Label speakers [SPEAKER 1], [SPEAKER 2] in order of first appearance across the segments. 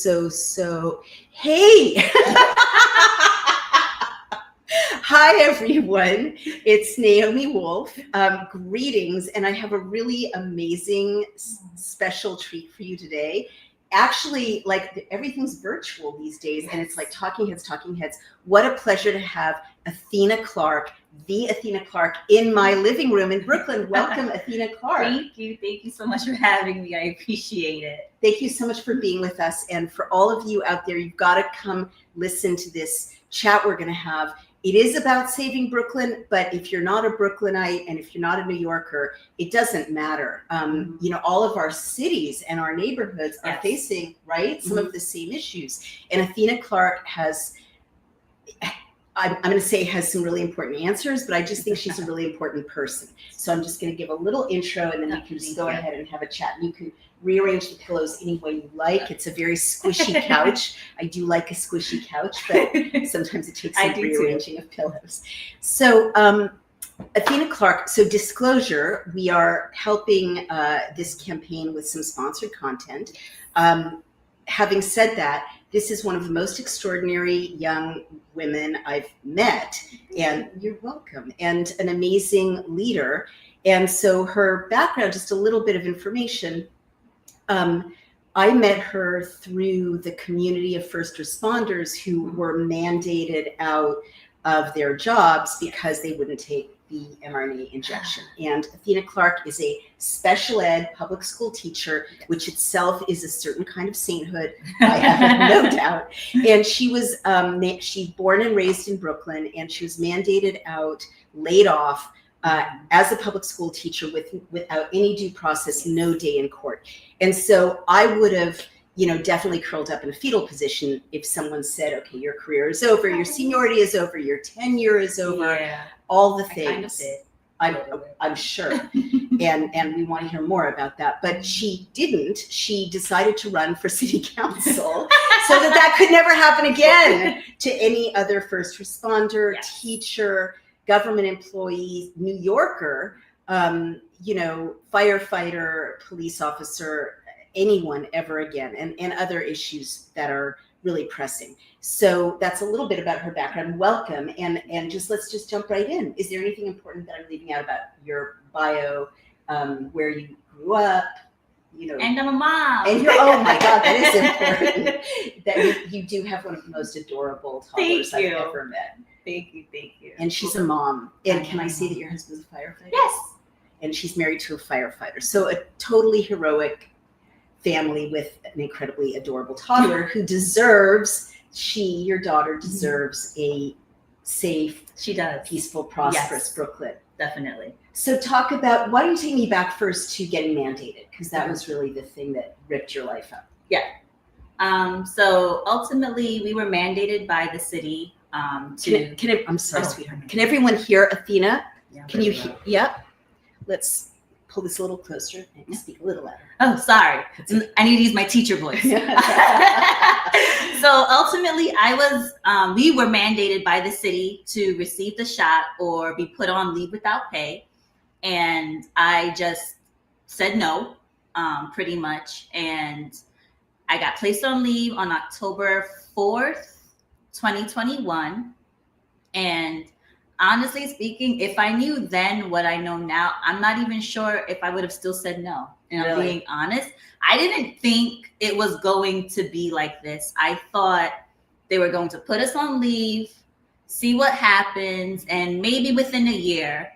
[SPEAKER 1] Hey! Hi, everyone. It's Naomi Wolf. Greetings, and I have a really amazing special treat for you today. Actually, like everything's virtual these days, and it's like talking heads. What a pleasure to have Athena Clarke, the Athena Clarke, in my living room in Brooklyn. Welcome, Athena Clarke.
[SPEAKER 2] Thank you so much for having me. I appreciate it.
[SPEAKER 1] Thank you so much for being with us, and for all of you out there, you've got to come listen to this chat we're going to have. It is about saving Brooklyn, but if you're not a Brooklynite and if you're not a New Yorker, it doesn't matter. You know, all of our cities and our neighborhoods are facing, right, some of the same issues. And Athena Clarke has, I'm going to say has some really important answers, but I just think she's a really important person. So I'm just going to give a little intro, and then we can just go ahead and have a chat. You can rearrange the pillows any way you like. It's a very squishy couch. I do like a squishy couch, but sometimes it takes some rearranging of pillows. So Athena Clarke, so disclosure, we are helping this campaign with some sponsored content. Having said that, this is one of the most extraordinary young women I've met, and you're welcome, and an amazing leader. And so her background, just a little bit of information. I met her through the community of first responders who were mandated out of their jobs because they wouldn't take the mRNA injection. And Athena Clarke is a special ed public school teacher, which itself is a certain kind of sainthood, I have no doubt. And she was she's born and raised in Brooklyn, and she was mandated out, laid off as a public school teacher without any due process, no day in court. And so I would have, you know, definitely curled up in a fetal position if someone said, okay, your career is over, your seniority is over, your tenure is over, all the things. I'm sure. and we want to hear more about that. But she didn't. She decided to run for city council so that could never happen again to any other first responder, teacher, government employee, New Yorker, you know, firefighter, police officer, anyone ever again, and other issues that are really pressing. So that's a little bit about her background. Welcome, and let's just jump right in. Is there anything important that I'm leaving out about your bio, where you grew up? You know,
[SPEAKER 2] and I'm a mom.
[SPEAKER 1] And you're, oh my God, that is important. That you do have one of the most adorable toddlers I've ever met.
[SPEAKER 2] Thank you.
[SPEAKER 1] And she's a mom. And can I say that your husband's a firefighter?
[SPEAKER 2] Yes.
[SPEAKER 1] And she's married to a firefighter. So a totally heroic family with an incredibly adorable toddler who deserves, your daughter deserves a safe, peaceful, prosperous Brooklyn.
[SPEAKER 2] Definitely.
[SPEAKER 1] So talk about, why don't you take me back first to getting mandated? Because that was really the thing that ripped your life up.
[SPEAKER 2] Yeah. So ultimately we were mandated by the city I'm sorry, sweetheart. Can everyone hear Athena?
[SPEAKER 1] Yeah, can you hear? Yep. Let's pull this a little closer and speak a little louder.
[SPEAKER 2] Oh, sorry. I need to use my teacher voice. So ultimately we were mandated by the city to receive the shot or be put on leave without pay. And I just said no, pretty much. And I got placed on leave on October 4th, 2021. And honestly speaking, if I knew then what I know now, I'm not even sure if I would have still said no. And I'm being honest. I didn't think it was going to be like this. I thought they were going to put us on leave, see what happens, and maybe within a year,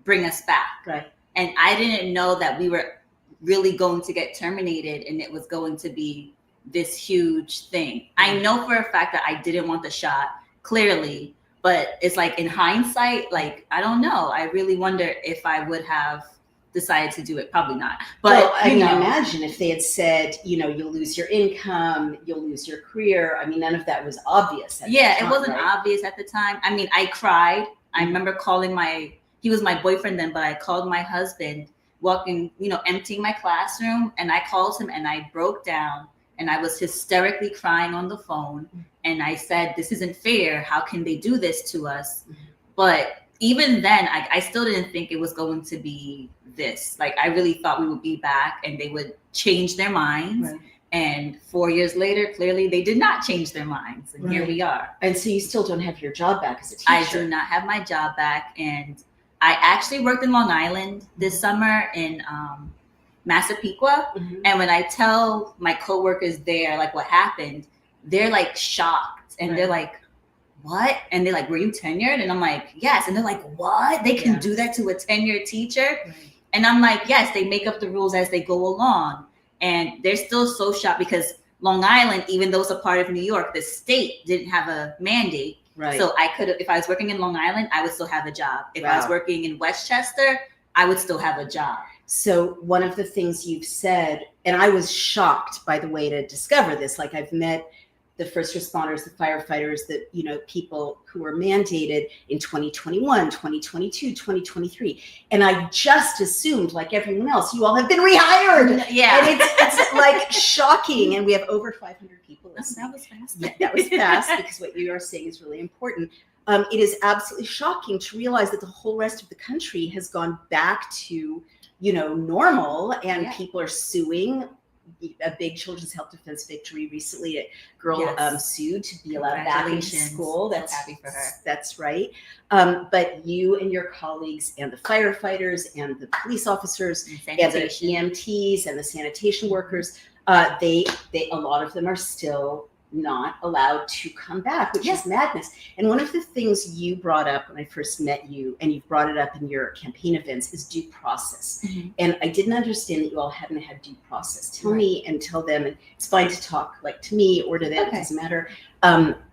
[SPEAKER 2] bring us back.
[SPEAKER 1] Right.
[SPEAKER 2] And I didn't know that we were really going to get terminated and it was going to be this huge thing. I know for a fact that I didn't want the shot, clearly, but it's like in hindsight, like, I don't know. I really wonder if I would have decided to do it. Probably not. But
[SPEAKER 1] well, I mean, imagine if they had said, you know, you'll lose your income, you'll lose your career. I mean, none of that was obvious.
[SPEAKER 2] It wasn't obvious at the time. I mean, I cried. I remember calling he was my boyfriend then, but I called my husband walking, you know, emptying my classroom, and I called him and I broke down. And I was hysterically crying on the phone. And I said, this isn't fair. How can they do this to us? But even then, I still didn't think it was going to be this. Like, I really thought we would be back and they would change their minds And 4 years later, clearly they did not change their minds. And here we are.
[SPEAKER 1] And so you still don't have your job back as a teacher.
[SPEAKER 2] I do not have my job back. And I actually worked in Long Island this summer in Massapequa. And when I tell my coworkers there, like, what happened, they're like shocked. And they're like, what? And they're like, were you tenured? And I'm like, yes. And they're like, what? They can do that to a tenured teacher? And I'm like, yes, they make up the rules as they go along. And they're still so shocked because Long Island, even though it's a part of New York, the state didn't have a mandate. So I could have, if I was working in Long Island, I would still have a job. If I was working in Westchester, I would still have a job.
[SPEAKER 1] So one of the things you've said, and I was shocked, by the way, to discover this, like I've met the first responders, the firefighters, that, you know, people who were mandated in 2021, 2022, 2023. And I just assumed, like everyone else, you all have been rehired.
[SPEAKER 2] Yeah.
[SPEAKER 1] And it's like shocking. And we have over 500 people listening.
[SPEAKER 2] That was fast.
[SPEAKER 1] Yeah, that was fast, because what you are saying is really important. It is absolutely shocking to realize that the whole rest of the country has gone back to, you know, normal, and people are suing. A big children's health defense victory recently. A girl sued to be allowed back into school. That's happy for her. That's right. But you and your colleagues and the firefighters and the police officers and the EMTs and the sanitation workers, a lot of them are still not allowed to come back, which is madness. And one of the things you brought up when I first met you, and you've brought it up in your campaign events, is due process. And I didn't understand that you all hadn't had due process. Tell me and tell them, and it's fine to talk like to me or to them, it doesn't matter.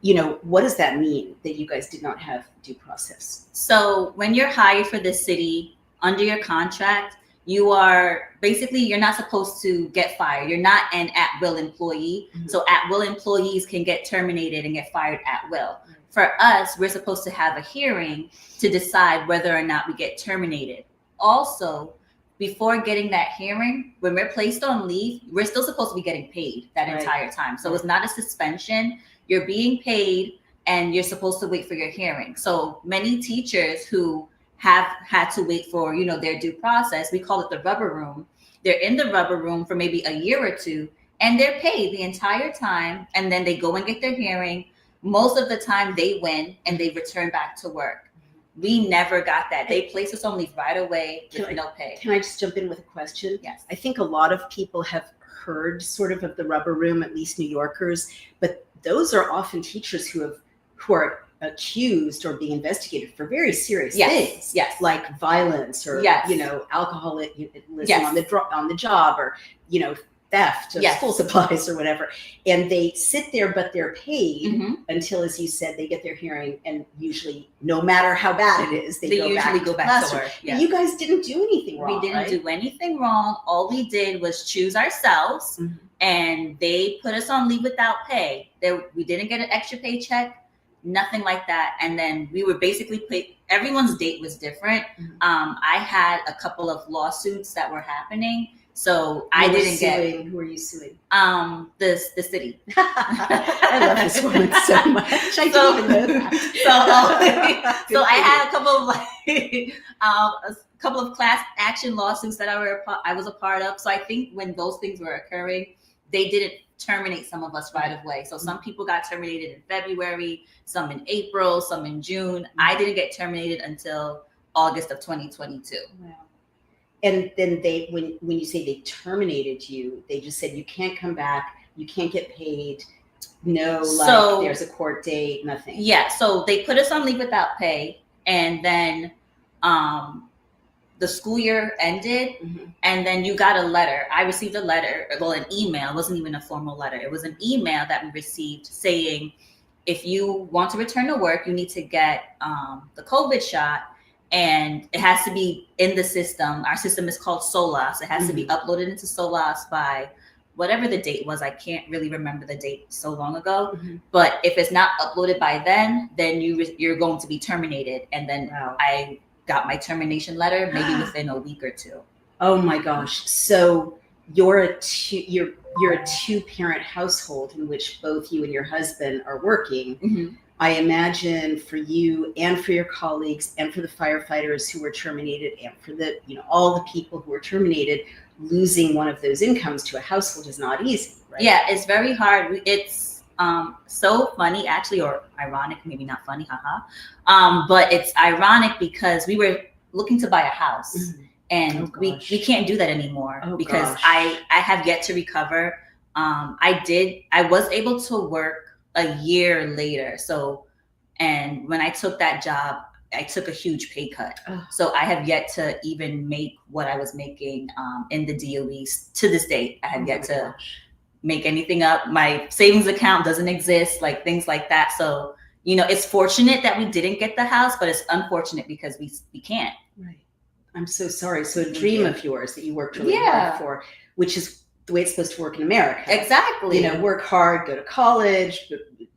[SPEAKER 1] You know, what does that mean that you guys did not have due process? So
[SPEAKER 2] when you're hired for the city under your contract, you are basically, you're not supposed to get fired. You're not an at-will employee. So at-will employees can get terminated and get fired at will. For us, we're supposed to have a hearing to decide whether or not we get terminated. Also, before getting that hearing, when we're placed on leave, we're still supposed to be getting paid that entire time. So it's not a suspension. You're being paid and you're supposed to wait for your hearing. So many teachers who have had to wait for, you know, their due process, we call it the rubber room. They're in the rubber room for maybe a year or two, and they're paid the entire time. And then they go and get their hearing. Most of the time they win and they return back to work. We never got that. They placed us on leave right away with no pay. Can I just jump in with a question? Yes. I think a lot of people have heard sort of the rubber room, at least New Yorkers, but those are often teachers who are accused or being investigated for very serious things, like violence or you know, alcoholism on the job, or, you know, theft of school supplies or whatever. And they sit there, but they're paid until, as you said, they get their hearing, and usually, no matter how bad it is, they usually go back to work. You guys didn't do anything wrong. We didn't do anything wrong. All we did was choose ourselves, and they put us on leave without pay. We didn't get an extra paycheck. Nothing like that. And then we were basically paid. Everyone's date was different. I had a couple of lawsuits that were happening. So I didn't get. Who are you suing? The city. I love this woman so much. I didn't even know that. So I had a couple of class action lawsuits that I was a part of. So I think when those things were occurring, they didn't terminate some of us right away. So some people got terminated in February, some in April, some in June. I didn't get terminated until August of 2022. Wow. And then when you say they terminated you, they just said you can't come back, you can't get paid, there's a court date, nothing. Yeah, so they put us on leave without pay, and then the school year ended, and then you got a letter. I received a letter, an email. It wasn't even a formal letter. It was an email that we received saying, if you want to return to work, you need to get the COVID shot, and it has to be in the system. Our system is called SOLAS. It has to be uploaded into SOLAS by whatever the date was. I can't really remember the date, so long ago. But if it's not uploaded by then you're going to be terminated. And then I got my termination letter maybe within a week or two. Oh my gosh. So you're a two-parent household in which both you and your husband are working. I imagine for you and for your colleagues and for the firefighters who were terminated and for all the people who were terminated, losing one of those incomes to a household is not easy,
[SPEAKER 1] right?
[SPEAKER 2] Yeah, it's very hard. It's so funny, actually, or ironic, maybe not funny, haha. But it's ironic because we were looking to buy a house, and we can't do that anymore because I have yet to recover. I was able to work a year later. So, and when I took that job, I took a huge pay cut. So I have yet to even make what I was making in the DOE to this date. I have yet to make anything up. My savings account doesn't exist, like things like that. So, you know, it's fortunate that we didn't get the house, but it's unfortunate because we can't.
[SPEAKER 1] Right. I'm so sorry. So a dream of yours that you worked really hard for, which is the way it's supposed to work in America.
[SPEAKER 2] Exactly.
[SPEAKER 1] You know, work hard, go to college,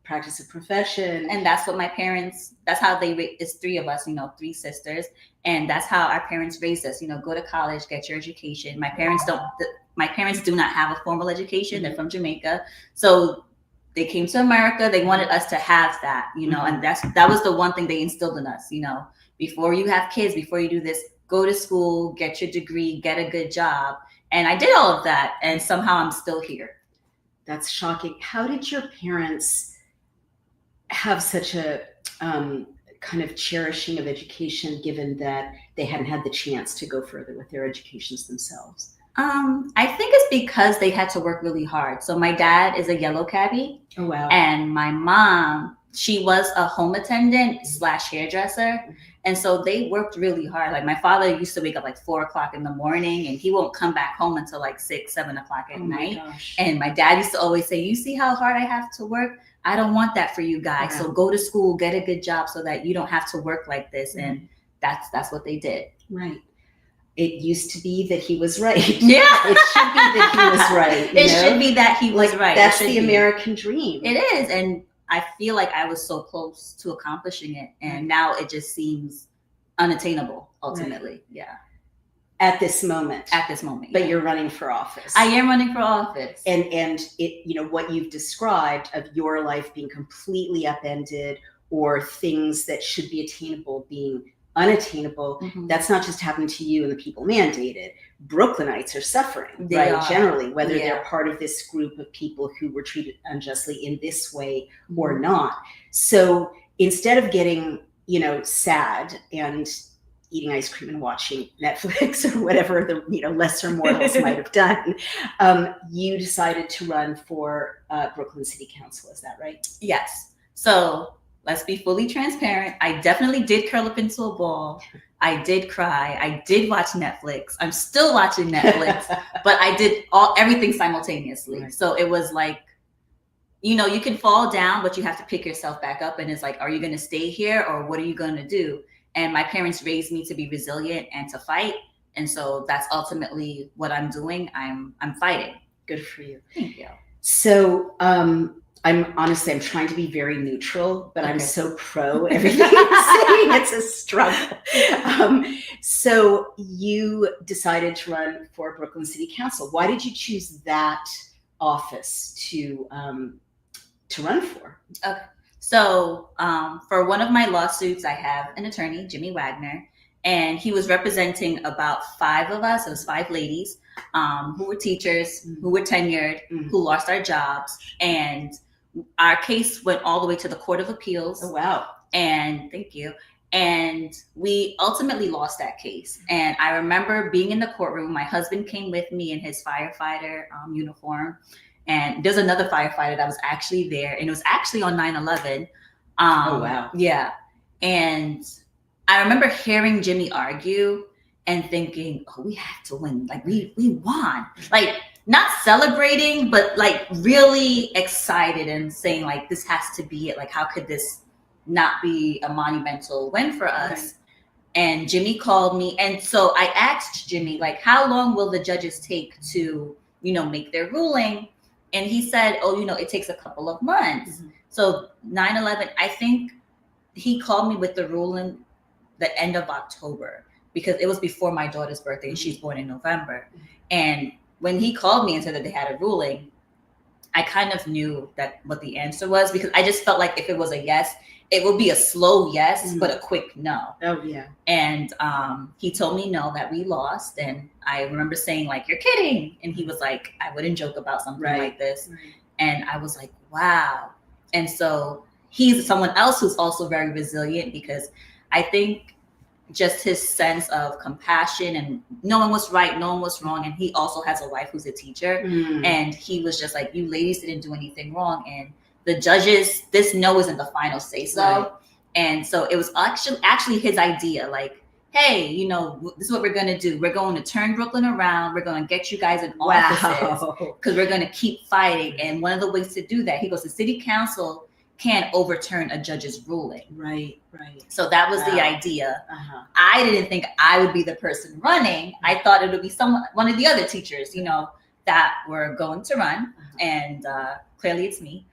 [SPEAKER 1] practice a profession.
[SPEAKER 2] And that's what my parents, that's how it's three of us, you know, three sisters. And that's how our parents raised us, you know, go to college, get your education. My parents do not have a formal education. They're from Jamaica. So they came to America. They wanted us to have that, you know, and that was the one thing they instilled in us, you know, before you have kids, before you do this, go to school, get your degree, get a good job. And I did all of that. And somehow I'm still here.
[SPEAKER 1] That's shocking. How did your parents have such a kind of cherishing of education, given that they hadn't had the chance to go further with their educations themselves?
[SPEAKER 2] I think it's because they had to work really hard. So my dad is a yellow cabbie.
[SPEAKER 1] Oh, wow.
[SPEAKER 2] And my mom, she was a home attendant / hairdresser. And so they worked really hard. Like my father used to wake up like 4 o'clock in the morning, and he won't come back home until like 6, 7 o'clock at night. And my dad used to always say, you see how hard I have to work? I don't want that for you guys. So go to school, get a good job so that you don't have to work like this. And that's what they did.
[SPEAKER 1] Right. It used to be that he was right.
[SPEAKER 2] Yeah.
[SPEAKER 1] It should be that he was right.
[SPEAKER 2] It should be that he was right.
[SPEAKER 1] That's the American dream.
[SPEAKER 2] It is. And I feel like I was so close to accomplishing it. And now it just seems unattainable, ultimately. Right. Yeah.
[SPEAKER 1] At this moment. But you're running for office.
[SPEAKER 2] I am running for office.
[SPEAKER 1] And it, you know, what you've described of your life being completely upended, or things that should be attainable being unattainable, that's not just happened to you and the people mandated. Brooklynites are suffering, generally, whether they're part of this group of people who were treated unjustly in this way or not. So instead of getting, you know, sad and eating ice cream and watching Netflix or whatever the, you know, lesser mortals might have done, you decided to run for Brooklyn City Council. Is that right?
[SPEAKER 2] Yes. So let's be fully transparent. I definitely did curl up into a ball. I did cry. I did watch Netflix. I'm still watching Netflix, but I did everything simultaneously. Right. So it was like, you know, you can fall down, but you have to pick yourself back up. And it's like, are you going to stay here, or what are you going to do? And my parents raised me to be resilient and to fight. And so that's ultimately what I'm doing. I'm fighting.
[SPEAKER 1] Good for you.
[SPEAKER 2] Thank you.
[SPEAKER 1] So, I'm trying to be very neutral, but I'm so pro everything you're saying. It's a struggle. So you decided to run for Brooklyn City Council. Why did you choose that office to run for?
[SPEAKER 2] Okay. So for one of my lawsuits, I have an attorney, Jimmy Wagner, and he was representing about 5 of us. It was 5 ladies who were teachers, who were tenured, who lost our jobs. And our case went all the way to the Court of Appeals.
[SPEAKER 1] Oh, wow.
[SPEAKER 2] And thank you. And we ultimately lost that case. And I remember being in the courtroom. My husband came with me in his firefighter uniform. And there's another firefighter that was actually there. And it was actually on 9/11.
[SPEAKER 1] Oh, wow.
[SPEAKER 2] Yeah. And I remember hearing Jimmy argue and thinking, oh, we have to win. Like, we won. Like, not celebrating, but like really excited and saying like, this has to be it. Like, how could this not be a monumental win for us? Right. And Jimmy called me. And so I asked Jimmy, like, how long will the judges take to, you know, make their ruling? And he said, oh, you know, it takes a couple of months. So 9/11, I think he called me with the ruling the end of October, because it was before my daughter's birthday, and she's born in November. And when he called me and said that they had a ruling, I kind of knew that what the answer was, because I just felt like if it was a yes, it would be a slow yes, but a quick no.
[SPEAKER 1] Oh, yeah.
[SPEAKER 2] And he told me no, that we lost. And I remember saying, like, you're kidding. And he was like, I wouldn't joke about something like this.
[SPEAKER 1] Right.
[SPEAKER 2] And I was like, wow. And so he's someone else who's also very resilient, because I think just his sense of compassion and knowing what's right, knowing what's wrong. And he also has a wife who's a teacher. And he was just like, you ladies didn't do anything wrong. And the judges, this no isn't the final say so. Right. And so it was actually his idea, like, hey, you know, this is what we're going to do. We're going to turn Brooklyn around. We're going to get you guys in offices, because we're going to keep fighting. And one of the ways to do that, he goes, the city council can't overturn a judge's ruling.
[SPEAKER 1] Right.
[SPEAKER 2] So that was the idea. I didn't think I would be the person running. I thought it would be one of the other teachers, you know, that were going to run. And clearly it's me.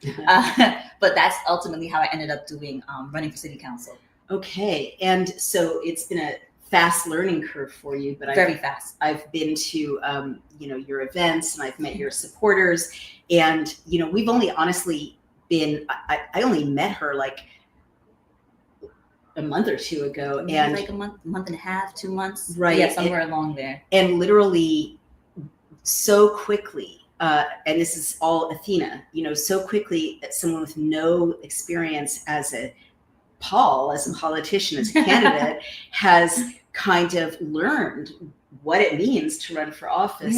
[SPEAKER 2] But that's ultimately how I ended up doing running for city council.
[SPEAKER 1] Okay. And so it's been a fast learning curve for you, but
[SPEAKER 2] very fast.
[SPEAKER 1] I've been to, you know, your events, and I've met your supporters, and, you know, we've only honestly been, I only met her like a month or two ago, and
[SPEAKER 2] like a month and a half, 2 months.
[SPEAKER 1] Right.
[SPEAKER 2] Yeah, somewhere along there.
[SPEAKER 1] And literally so quickly, and this is all Athena, you know, so quickly that someone with no experience as a politician, as a candidate, has kind of learned what it means to run for office.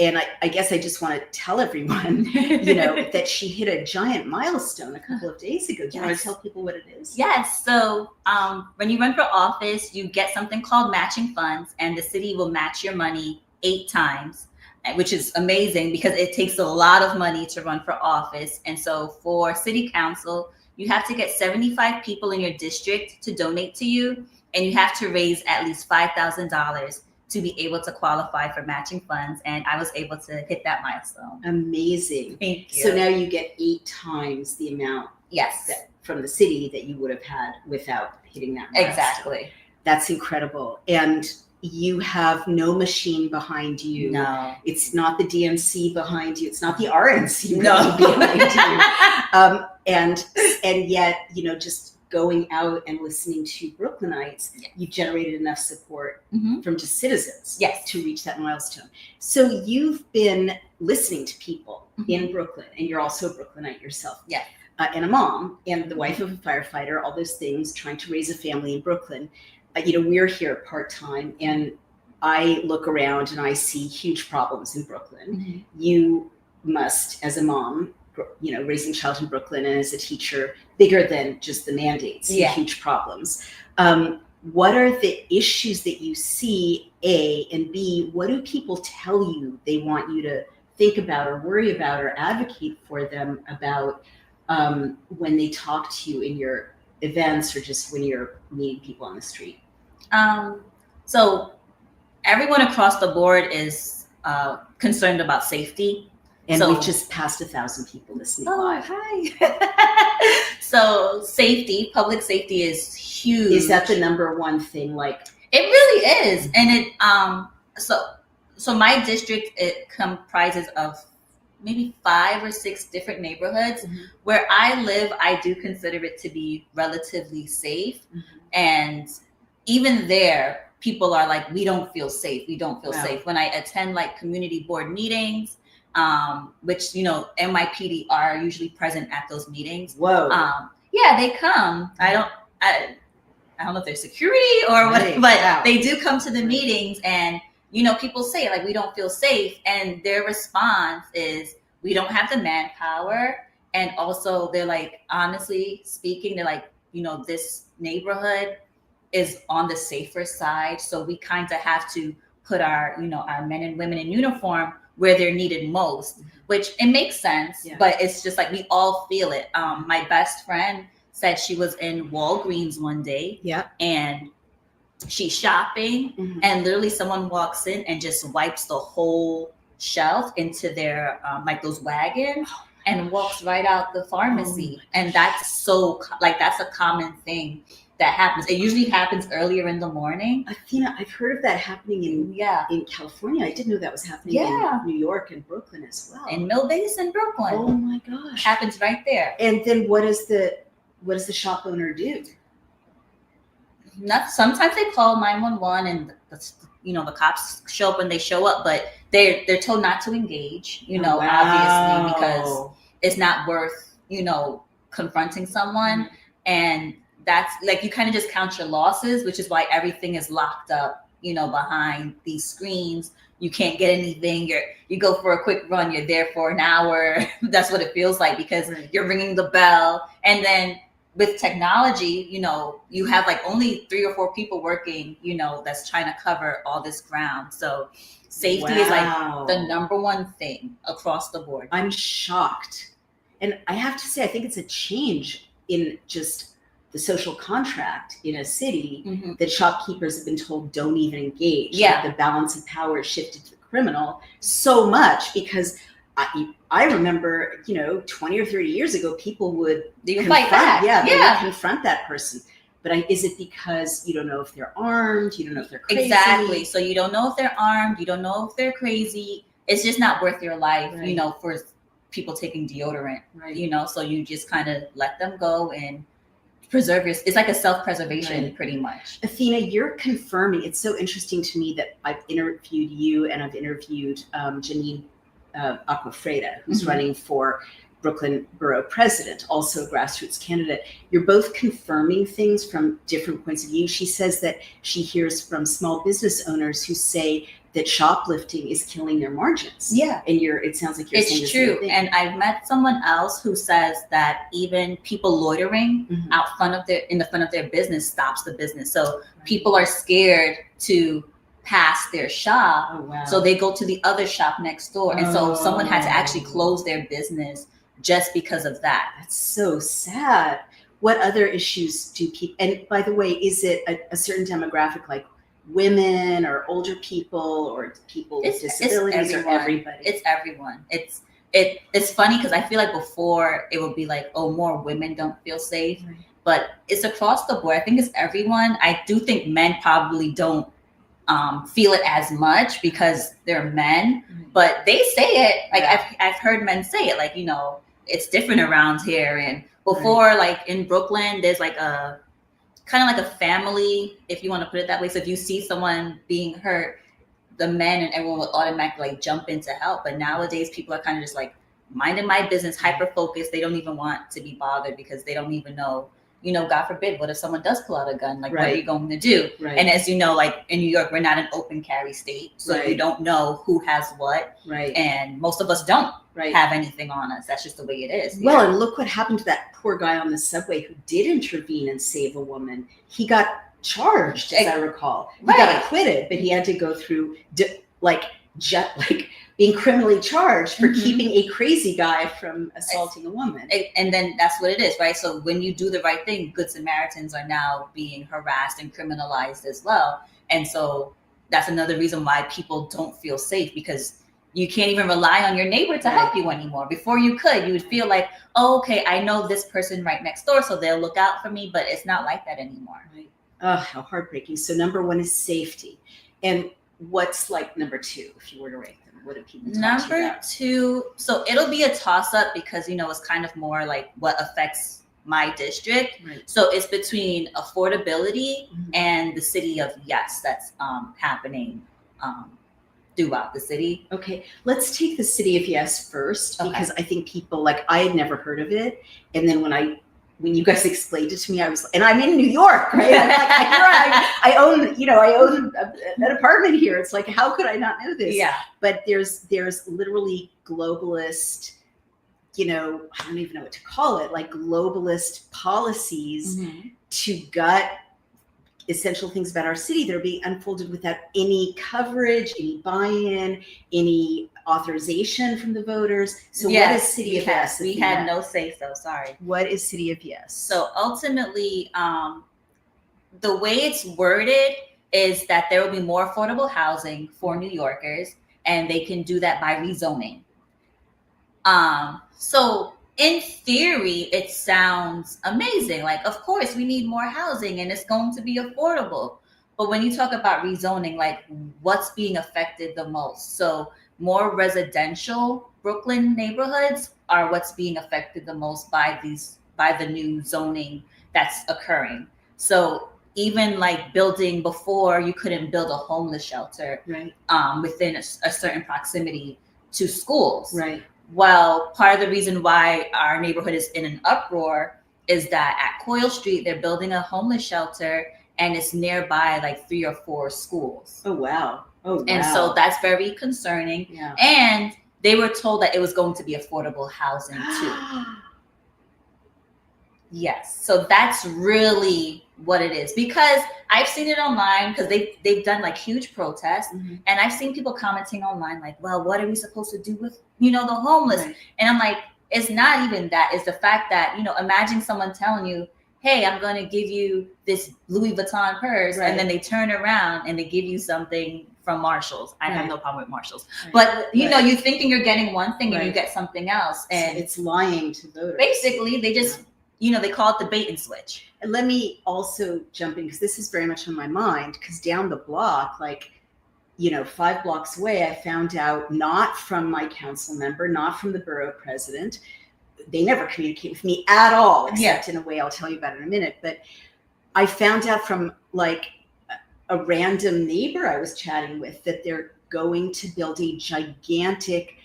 [SPEAKER 1] And I guess I just want to tell everyone, you know, that she hit a giant milestone a couple of days ago. Do you want to tell people what it is?
[SPEAKER 2] Yes. So when you run for office, you get something called matching funds, and the city will match your money 8 times, which is amazing because it takes a lot of money to run for office. And so for city council, you have to get 75 people in your district to donate to you, and you have to raise at least $5,000 to be able to qualify for matching funds. And I was able to hit that milestone.
[SPEAKER 1] Amazing.
[SPEAKER 2] Thank you.
[SPEAKER 1] So now you get 8 times the amount from the city that you would have had without hitting that milestone.
[SPEAKER 2] Exactly.
[SPEAKER 1] That's incredible. And you have no machine behind you.
[SPEAKER 2] No.
[SPEAKER 1] It's not the DNC behind you. It's not the RNC behind you. And yet, you know, just going out and listening to Brooklynites, you generated enough support from just citizens to reach that milestone. So you've been listening to people in Brooklyn, and you're also a Brooklynite yourself.
[SPEAKER 2] Yeah.
[SPEAKER 1] And a mom, and the wife of a firefighter, all those things, trying to raise a family in Brooklyn. You know, we're here part-time, and I look around and I see huge problems in Brooklyn. You must, as a mom, you know, raising a child in Brooklyn, and as a teacher, bigger than just the mandates, huge problems. What are the issues that you see, A, and B, what do people tell you they want you to think about or worry about or advocate for them about when they talk to you in your events or just when you're meeting people on the street?
[SPEAKER 2] So everyone across the board is concerned about safety.
[SPEAKER 1] And we've just passed 1,000 people listening live.
[SPEAKER 2] Hi. So safety, public safety is huge.
[SPEAKER 1] Is that the number one thing? Like,
[SPEAKER 2] it really is. And it so my district, it comprises of maybe 5 or 6 different neighborhoods. Where I live, I do consider it to be relatively safe. And even there, people are like, we don't feel safe. We don't feel safe. When I attend like community board meetings, which, you know, NYPD are usually present at those meetings.
[SPEAKER 1] Whoa.
[SPEAKER 2] Yeah, they come. I don't know if they're security or what, but they do come to the meetings, and, you know, people say like, we don't feel safe. And their response is, we don't have the manpower. And also they're like, honestly speaking, they're like, you know, this neighborhood is on the safer side. So we kind of have to put our, you know, our men and women in uniform where they're needed most, which it makes sense, but it's just like, we all feel it. My best friend said she was in Walgreens one day and she's shopping and literally someone walks in and just wipes the whole shelf into their, like those wagons and walks right out the pharmacy. And that's so, like, that's a common thing that happens. It usually happens earlier in the morning.
[SPEAKER 1] Athena, I've heard of that happening in California. I didn't know that was happening in New York and Brooklyn as well.
[SPEAKER 2] In Mill Basin, Brooklyn.
[SPEAKER 1] Oh my gosh.
[SPEAKER 2] Happens right there.
[SPEAKER 1] And then what does the shop owner do?
[SPEAKER 2] Sometimes they call 911 and the cops show up when they show up, but they're told not to engage, obviously, because it's not worth, confronting someone. Mm-hmm. And that's like, you kind of just count your losses, which is why everything is locked up, behind these screens. You can't get anything. You go for a quick run, you're there for an hour. That's what it feels like, because you're ringing the bell. And then with technology, you have like only 3 or 4 people working, that's trying to cover all this ground. So safety is like the number one thing across the board.
[SPEAKER 1] I'm shocked. And I have to say, I think it's a change in just the social contract in a city, mm-hmm. that shopkeepers have been told don't even engage.
[SPEAKER 2] Yeah.
[SPEAKER 1] Like the balance of power shifted to the criminal so much, because I remember, 20 or 30 years ago, people would
[SPEAKER 2] fight back.
[SPEAKER 1] They would confront that person. But is it because you don't know if they're armed? You don't know if they're crazy?
[SPEAKER 2] Exactly. So you don't know if they're armed. You don't know if they're crazy. It's just not worth your life, for people taking deodorant, so you just kind of let them go and preserve it's like a self-preservation, pretty much.
[SPEAKER 1] Athena, you're confirming. It's so interesting to me that I've interviewed you and I've interviewed Janine Aquafreda, who's mm-hmm. running for Brooklyn Borough President, also a grassroots candidate. You're both confirming things from different points of view. She says that she hears from small business owners who say that shoplifting is killing their margins.
[SPEAKER 2] Yeah.
[SPEAKER 1] And it sounds like you're saying the
[SPEAKER 2] true.
[SPEAKER 1] Same thing.
[SPEAKER 2] And I've met someone else who says that even people loitering mm-hmm. in the front of their business stops the business. So people are scared to pass their shop.
[SPEAKER 1] Oh, wow.
[SPEAKER 2] So they go to the other shop next door. And so someone had to actually close their business just because of that.
[SPEAKER 1] That's so sad. What other issues do people, and by the way, is it a certain demographic, like women or older people or people with disabilities, or everybody?
[SPEAKER 2] It's everyone. It's funny because I feel like before it would be like, oh, more women don't feel safe, right. But it's across the board. I think it's everyone. I do think men probably don't feel it as much because they're men, but they say it. Like I've heard men say it, like, it's different around here. And before, like in Brooklyn, there's like a kind of like a family, if you want to put it that way. So if you see someone being hurt, the men and everyone will automatically like jump in to help. But nowadays people are kind of just like minding my business, hyper focused. They don't even want to be bothered because they don't even know, God forbid, what if someone does pull out a gun? Like, what are you going to do? Right. And as you know, like in New York, we're not an open carry state. So you don't know who has what.
[SPEAKER 1] Right.
[SPEAKER 2] And most of us don't have anything on us. That's just the way it is.
[SPEAKER 1] Well, and look what happened to that poor guy on the subway who did intervene and save a woman. He got charged, as I recall. He got acquitted, but he had to go through being criminally charged for mm-hmm. keeping a crazy guy from assaulting a woman.
[SPEAKER 2] And then that's what it is, right? So when you do the right thing, Good Samaritans are now being harassed and criminalized as well. And so that's another reason why people don't feel safe, because you can't even rely on your neighbor to help you anymore. Before you would feel like, oh, okay, I know this person right next door, so they'll look out for me, but it's not like that anymore.
[SPEAKER 1] Right. Oh, how heartbreaking. So number one is safety. And what's like number two, if you were to rank them? What do people talk to you about?
[SPEAKER 2] 2, so it'll be a toss-up because, it's kind of more like what affects my district. Right. So it's between affordability mm-hmm. and the city of yes that's happening throughout the city.
[SPEAKER 1] Okay, let's take the city of yes first, because I think people, like, I had never heard of it. And then when you guys explained it to me, I was, and I'm in New York, right? I'm like, I own an apartment here. It's like, how could I not know this?
[SPEAKER 2] Yeah.
[SPEAKER 1] But there's literally globalist, I don't even know what to call it, like globalist policies mm-hmm. to gut essential things about our city that are being unfolded without any coverage, any buy-in, any authorization from the voters. So what is City of Yes?
[SPEAKER 2] We had no say so, sorry.
[SPEAKER 1] What is City of Yes?
[SPEAKER 2] So ultimately, the way it's worded is that there will be more affordable housing for New Yorkers, and they can do that by rezoning. So in theory, it sounds amazing. Like, of course, we need more housing and it's going to be affordable. But when you talk about rezoning, like what's being affected the most? So more residential Brooklyn neighborhoods are what's being affected the most by the new zoning that's occurring. So even like building before, you couldn't build a homeless shelter
[SPEAKER 1] Right.
[SPEAKER 2] Within a certain proximity to schools.
[SPEAKER 1] Right.
[SPEAKER 2] Well, part of the reason why our neighborhood is in an uproar is that at Coyle Street, they're building a homeless shelter and it's nearby like 3 or 4 schools.
[SPEAKER 1] Oh, wow. Oh, wow.
[SPEAKER 2] And so that's very concerning.
[SPEAKER 1] Yeah.
[SPEAKER 2] And they were told that it was going to be affordable housing too. Yes. So that's really what it is, because I've seen it online, because they've done like huge protests, and I've seen people commenting online like, well, what are we supposed to do with, the homeless? Right. And I'm like, it's not even that. It's the fact that, imagine someone telling you, hey, I'm going to give you this Louis Vuitton purse. Right. And then they turn around and they give you something from Marshalls. I have no problem with Marshalls. Right. But, you're thinking you're getting one thing and you get something else. And
[SPEAKER 1] it's lying to voters.
[SPEAKER 2] Basically, they just, they call it the bait and switch.
[SPEAKER 1] And let me also jump in, because this is very much on my mind, because down the block, 5 blocks away, I found out, not from my council member, not from the borough president. They never communicate with me at all, except in a way I'll tell you about in a minute. But I found out from a random neighbor I was chatting with that they're going to build a gigantic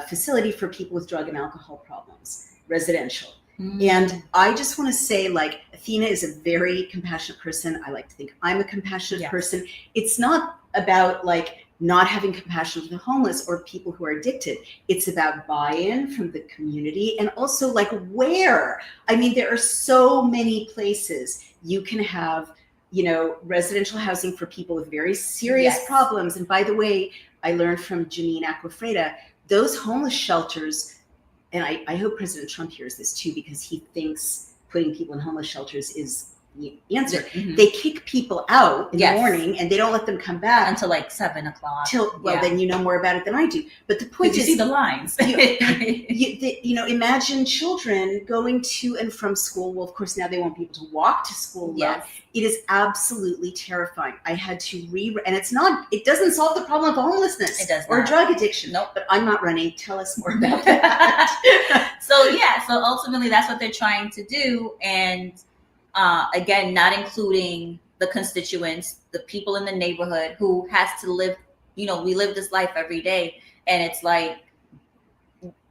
[SPEAKER 1] facility for people with drug and alcohol problems, residential. And I just want to say, Athena is a very compassionate person. I like to think I'm a compassionate person. It's not about not having compassion for the homeless or people who are addicted. It's about buy-in from the community, and also where. I mean, there are so many places you can have, residential housing for people with very serious problems. And by the way, I learned from Janine Aquafreda, those homeless shelters, and I hope President Trump hears this too, because he thinks putting people in homeless shelters is the answer. They kick people out in the morning and they don't let them come back
[SPEAKER 2] until 7 o'clock.
[SPEAKER 1] Then you know more about it than I do. But the point is,
[SPEAKER 2] you see the lines.
[SPEAKER 1] Imagine children going to and from school. Well, of course, now they won't be able to walk to school. Yes. It is absolutely terrifying. I had to and it doesn't solve the problem of homelessness.
[SPEAKER 2] It does not.
[SPEAKER 1] Or drug addiction.
[SPEAKER 2] Nope.
[SPEAKER 1] But I'm not running. Tell us more about that.
[SPEAKER 2] So ultimately that's what they're trying to do. And again, not including the constituents, the people in the neighborhood who has to live, we live this life every day. And it's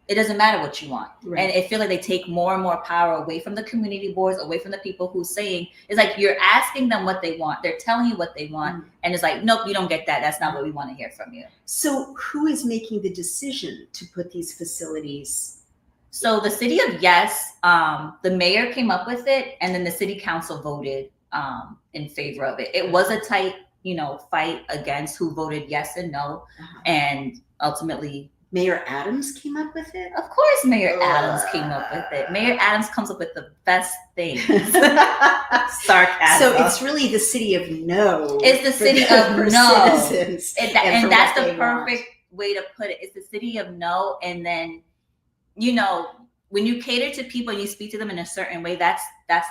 [SPEAKER 2] it doesn't matter what you want. Right. And I feel like they take more and more power away from the community boards, away from the people who's saying, it's you're asking them what they want. They're telling you what they want. And it's nope, you don't get that. That's not what we want to hear from you.
[SPEAKER 1] So who is making the decision to put these facilities?
[SPEAKER 2] So the city of Yes, the mayor came up with it, and then the city council voted in favor of it. It was a tight, fight against who voted yes and no. And ultimately,
[SPEAKER 1] Mayor Adams came up with it?
[SPEAKER 2] Of course, Mayor Adams came up with it. Mayor Adams comes up with the best things. Sarcasm.
[SPEAKER 1] So it's really the city of no.
[SPEAKER 2] It's the city of no.
[SPEAKER 1] Citizens.
[SPEAKER 2] And that's the perfect way to put it. It's the city of no. And then, when you cater to people and you speak to them in a certain way, that's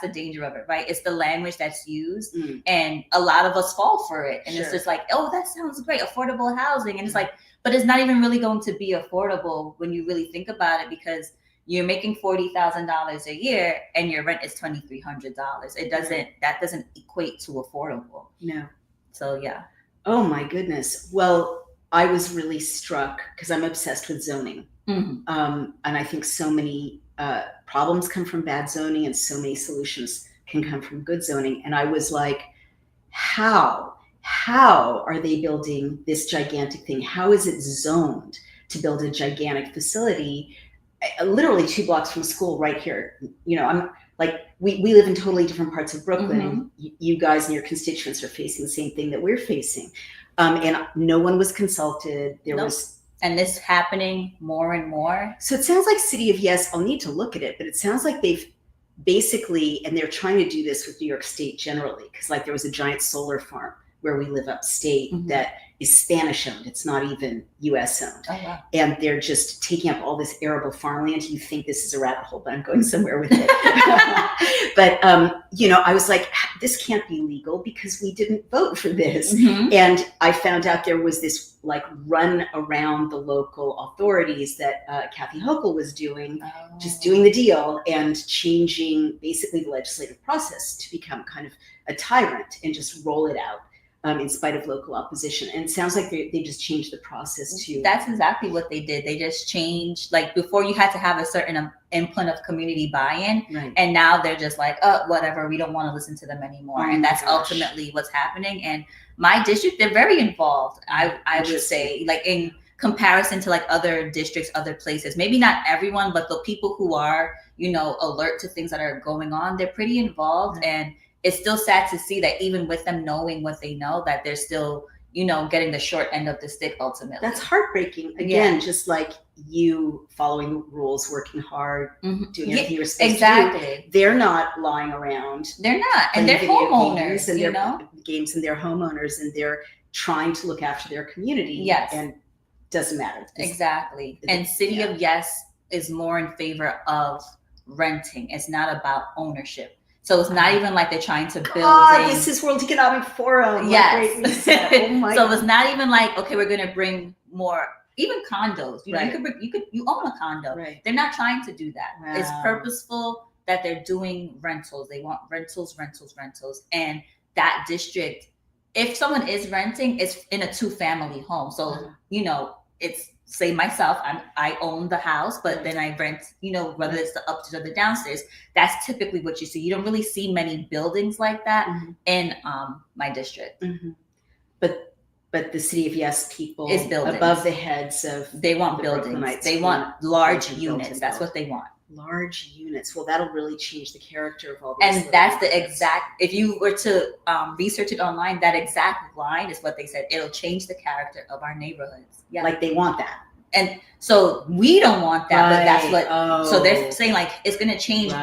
[SPEAKER 2] the danger of it, right? It's the language that's used. And a lot of us fall for it. And it's just oh, that sounds great. Affordable housing. And it's but it's not even really going to be affordable when you really think about it, because you're making $40,000 a year and your rent is $2,300. That doesn't equate to affordable.
[SPEAKER 1] No.
[SPEAKER 2] So yeah.
[SPEAKER 1] Oh my goodness. Well, I was really struck because I'm obsessed with zoning. And I think so many problems come from bad zoning, and so many solutions can come from good zoning. And I was like, how are they building this gigantic thing? How is it zoned to build a gigantic facility literally 2 blocks from school right here? I'm we live in totally different parts of Brooklyn. You guys and your constituents are facing the same thing that we're facing. And no one was consulted.
[SPEAKER 2] And this happening more and more.
[SPEAKER 1] So it sounds like City of Yes, I'll need to look at it, but it sounds like they've basically, and they're trying to do this with New York State generally, because there was a giant solar farm where we live upstate that is Spanish owned. It's not even US owned.
[SPEAKER 2] Oh, wow.
[SPEAKER 1] And they're just taking up all this arable farmland. You think this is a rabbit hole, but I'm going somewhere with it. But, I was like, this can't be legal because we didn't vote for this.
[SPEAKER 2] Mm-hmm.
[SPEAKER 1] And I found out there was this like run around the local authorities that Kathy Hochul was doing, just doing the deal and changing basically the legislative process to become kind of a tyrant and just roll it out. In spite of local opposition. And it sounds like they just changed the process to...
[SPEAKER 2] That's exactly what they did. They just changed, like before you had to have a certain input of community buy-in.
[SPEAKER 1] Right.
[SPEAKER 2] And now they're just like, oh, whatever, we don't want to listen to them anymore.
[SPEAKER 1] Oh
[SPEAKER 2] and that's
[SPEAKER 1] gosh.
[SPEAKER 2] Ultimately what's happening. And my district, they're very involved, I would say, like in comparison to like other districts, other places. Maybe not everyone, but the people who are, alert to things that are going on, they're pretty involved.
[SPEAKER 1] Right.
[SPEAKER 2] And it's still sad to see that even with them knowing what they know, that they're still, getting the short end of the stick ultimately.
[SPEAKER 1] That's heartbreaking. Again, just like you following the rules, working hard, doing everything you're supposed to do. They're not lying around.
[SPEAKER 2] They're not. And they're homeowners,
[SPEAKER 1] and games and they're homeowners and they're trying to look after their community.
[SPEAKER 2] Yes.
[SPEAKER 1] And doesn't matter.
[SPEAKER 2] Exactly. And City of Yes is more in favor of renting. It's not about ownership. So it's not even like they're trying to build.
[SPEAKER 1] This is World Economic Forum.
[SPEAKER 2] Yes.
[SPEAKER 1] Oh my
[SPEAKER 2] so it's not even like, okay, we're going to bring more, even condos.
[SPEAKER 1] Right.
[SPEAKER 2] You own a condo.
[SPEAKER 1] Right.
[SPEAKER 2] They're not trying to do that.
[SPEAKER 1] Wow.
[SPEAKER 2] It's purposeful that they're doing rentals. They want rentals. And that district, if someone is renting, it's in a 2-family home. So, it's, say myself, I own the house, but then I rent, whether it's the upstairs or the downstairs. That's typically what you see. You don't really see many buildings like that in my district.
[SPEAKER 1] Mm-hmm. But the City of Yes people
[SPEAKER 2] is buildings.
[SPEAKER 1] Above the heads of
[SPEAKER 2] they want buildings. They want large units. That's what they want.
[SPEAKER 1] Large units. Well, that'll really change the character of all these.
[SPEAKER 2] And that's the exact, if you were to research it online, that exact line is what they said. It'll change the character of our neighborhoods. Yeah.
[SPEAKER 1] Like they want that.
[SPEAKER 2] And so we don't want that, but that's what, so they're
[SPEAKER 1] Oh.
[SPEAKER 2] saying like, it's going to change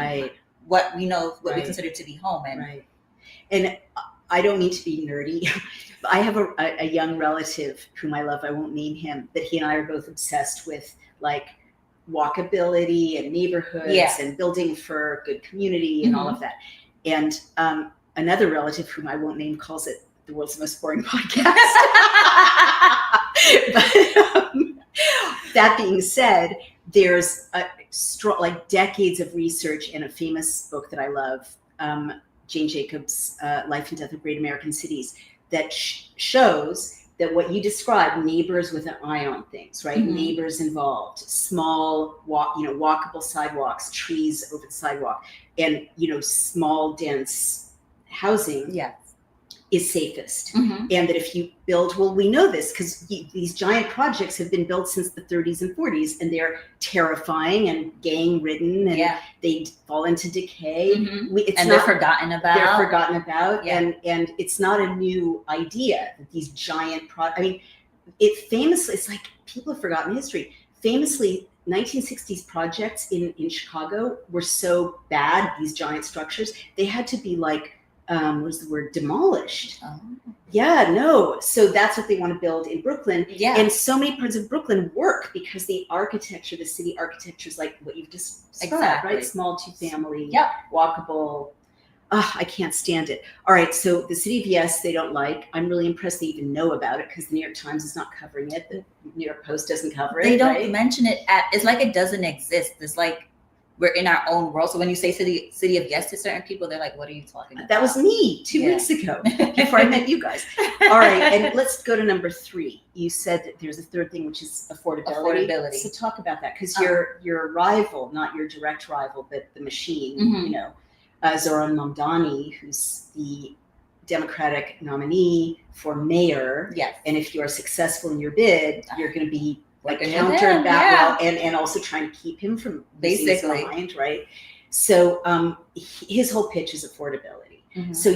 [SPEAKER 2] what we know, what we
[SPEAKER 1] Right.
[SPEAKER 2] consider to be home. And
[SPEAKER 1] Right. And I don't mean to be nerdy. But I have a young relative whom I love. I won't name him, but he and I are both obsessed with like walkability and neighborhoods and building for good community and all of that. And another relative whom I won't name calls it the world's most boring podcast. But that being said, there's like decades of research in a famous book that I love, Jane Jacobs' Life and Death of Great American Cities, that shows that what you described, neighbors with an eye on things, right? Neighbors involved, small walkable sidewalks, trees over the sidewalk, and small dense housing is safest. And that if you build, well, we know this because these giant projects have been built since the 30s and 40s, and they're terrifying and gang ridden, and they fall into decay.
[SPEAKER 2] They're forgotten about.
[SPEAKER 1] They're forgotten about, and it's not a new idea that these giant it's like people have forgotten history. Famously, 1960s projects in Chicago were so bad, these giant structures, they had to be like, what's the word, demolished. So that's what they want to build in Brooklyn. And so many parts of Brooklyn work because the architecture, the city architecture is like what you've just described, right? Small 2-family, walkable. I can't stand it. All right, so the City of Yes, they don't like. I'm really impressed they even know about it because the New York Times is not covering it. The New York Post doesn't cover it.
[SPEAKER 2] They don't mention it. It's like it doesn't exist. It's like we're in our own world. So when you say City of Yes to certain people, they're like, what are you talking about?
[SPEAKER 1] That was me 2 weeks ago before I met you guys. All right. And let's go to number 3. You said that there's a third thing, which is affordability. So talk about that because your rival, not your direct rival, but the machine, Zoran Mamdani, who's the Democratic nominee for mayor. And if you are successful in your bid, you're going to be like counter that and also trying to keep him from basically behind, right? So his whole pitch is affordability. So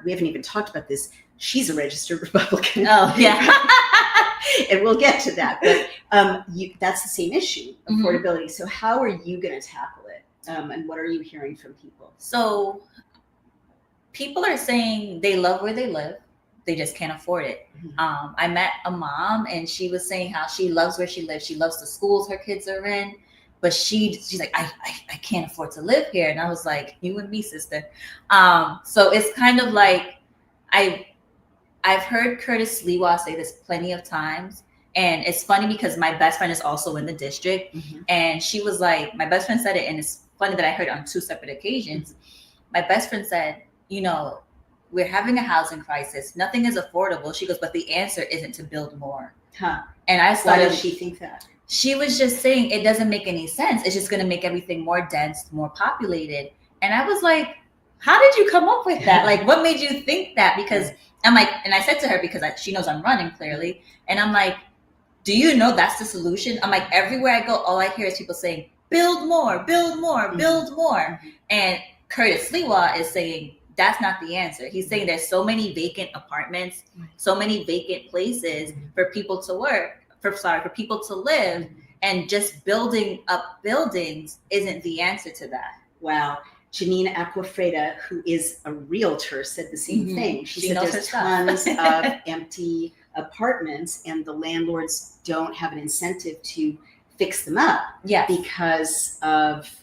[SPEAKER 1] we haven't even talked about this. She's a registered Republican. And we'll get to that. But that's the same issue, affordability. So how are you going to tackle it? And what are you hearing from people?
[SPEAKER 2] So people are saying they love where they live. they just can't afford it.
[SPEAKER 1] Mhm.
[SPEAKER 2] I met a mom, and she was saying how she loves where she lives. She loves the schools her kids are in, but she's like, I can't afford to live here. And I was like, you and me, sister. So it's kind of like I've heard Curtis Lewa say this plenty of times. And it's funny because my best friend is also in the district.
[SPEAKER 1] Mhm.
[SPEAKER 2] And she was like, my best friend said it, and it's funny that I heard it on 2 separate occasions. My best friend said, we're having a housing crisis. Nothing is affordable. She goes, but the answer isn't to build more.
[SPEAKER 1] Huh.
[SPEAKER 2] And I
[SPEAKER 1] Why
[SPEAKER 2] started,
[SPEAKER 1] does she think that?
[SPEAKER 2] she was just saying it doesn't make any sense. It's just going to make everything more dense, more populated. And I was like, how did you come up with that? Like, what made you think that? Because I'm like, and I said to her, because she knows I'm running clearly. And I'm like, do you know that's the solution? I'm like, everywhere I go, all I hear is people saying, build more, build more, build more. And Curtis Lewa is saying, that's not the answer. He's saying there's so many vacant apartments, so many vacant places for people to work, for people to live, and just building up buildings isn't the answer to that.
[SPEAKER 1] Wow. Janina Aquafreda, who is a realtor, said the same thing. She said
[SPEAKER 2] knows
[SPEAKER 1] there's
[SPEAKER 2] her stuff.
[SPEAKER 1] tons of empty apartments and the landlords don't have an incentive to fix them up because of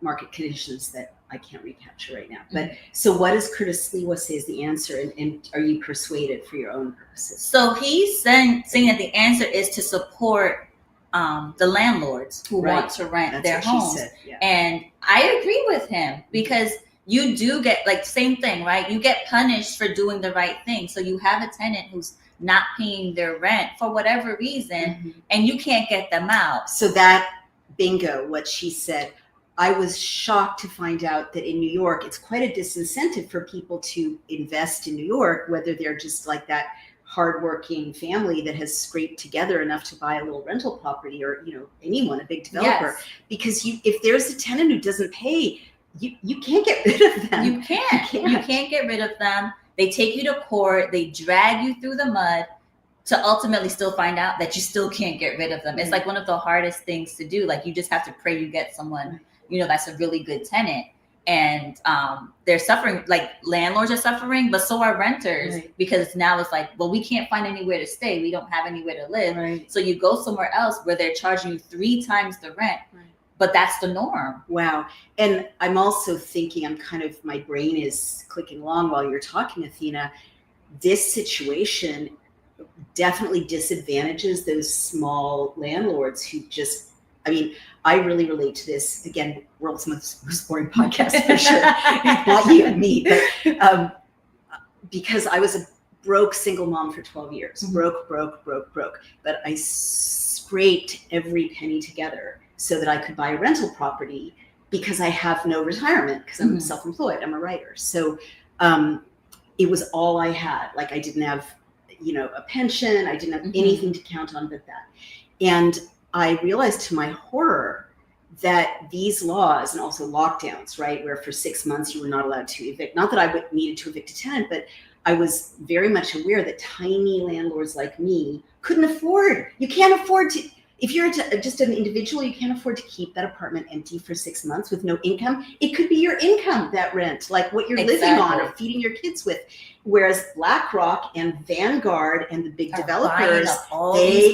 [SPEAKER 1] market conditions that I can't recapture right now. But so what does Curtis Lewa say is the answer, and are you persuaded for your own purposes?
[SPEAKER 2] So he's saying that the answer is to support the landlords who want to rent their homes. And I agree with him, because you do get, like, same thing, right? You get punished for doing the right thing. So you have a tenant who's not paying their rent for whatever reason, and you can't get them out.
[SPEAKER 1] So that, bingo, what she said. I was shocked to find out that in New York, it's quite a disincentive for people to invest in New York, whether they're just like that hardworking family that has scraped together enough to buy a little rental property, or anyone, a big developer. Because if there's a tenant who doesn't pay, you can't get rid of them.
[SPEAKER 2] You can't get rid of them. They take you to court. They drag you through the mud to ultimately still find out that you still can't get rid of them. It's like one of the hardest things to do. Like, you just have to pray you get someone, that's a really good tenant. And they're suffering, like landlords are suffering, but so are renters, because now it's like, well, we can't find anywhere to stay. We don't have anywhere to live. So you go somewhere else where they're charging you 3 times the rent. But that's the norm.
[SPEAKER 1] Wow. And I'm also thinking, my brain is clicking along while you're talking, Athena. This situation definitely disadvantages those small landlords who just, I really relate to this. Again, world's most boring podcast for sure. Not you and me, but because I was a broke single mom for 12 years. Broke. But I scraped every penny together so that I could buy a rental property, because I have no retirement, because I'm self-employed. I'm a writer. So it was all I had. Like, I didn't have, a pension. I didn't have anything to count on but that. And I realized to my horror that these laws, and also lockdowns, right, where for 6 months you were not allowed to evict, not that I needed to evict a tenant, but I was very much aware that tiny landlords like me couldn't afford. You can't afford to. If you're just an individual, you can't afford to keep that apartment empty for 6 months with no income. It could be your income, that rent, like what you're living on or feeding your kids with. Whereas BlackRock and Vanguard and the big developers, they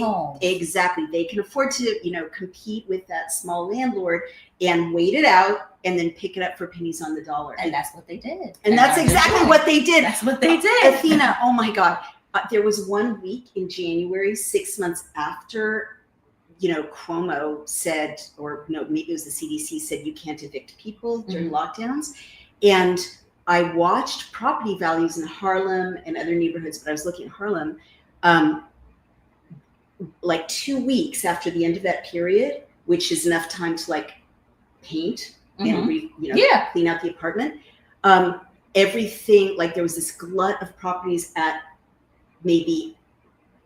[SPEAKER 1] can afford to, compete with that small landlord and wait it out and then pick it up for pennies on the dollar.
[SPEAKER 2] And that's what they did.
[SPEAKER 1] And that's exactly what they did.
[SPEAKER 2] That's what they did.
[SPEAKER 1] Athena, oh my God. There was 1 week in January, 6 months after Cuomo said, or no, maybe it was the CDC said, you can't evict people during lockdowns. And I watched property values in Harlem and other neighborhoods, but I was looking at Harlem, like 2 weeks after the end of that period, which is enough time to like paint and clean out the apartment. Everything, like there was this glut of properties at maybe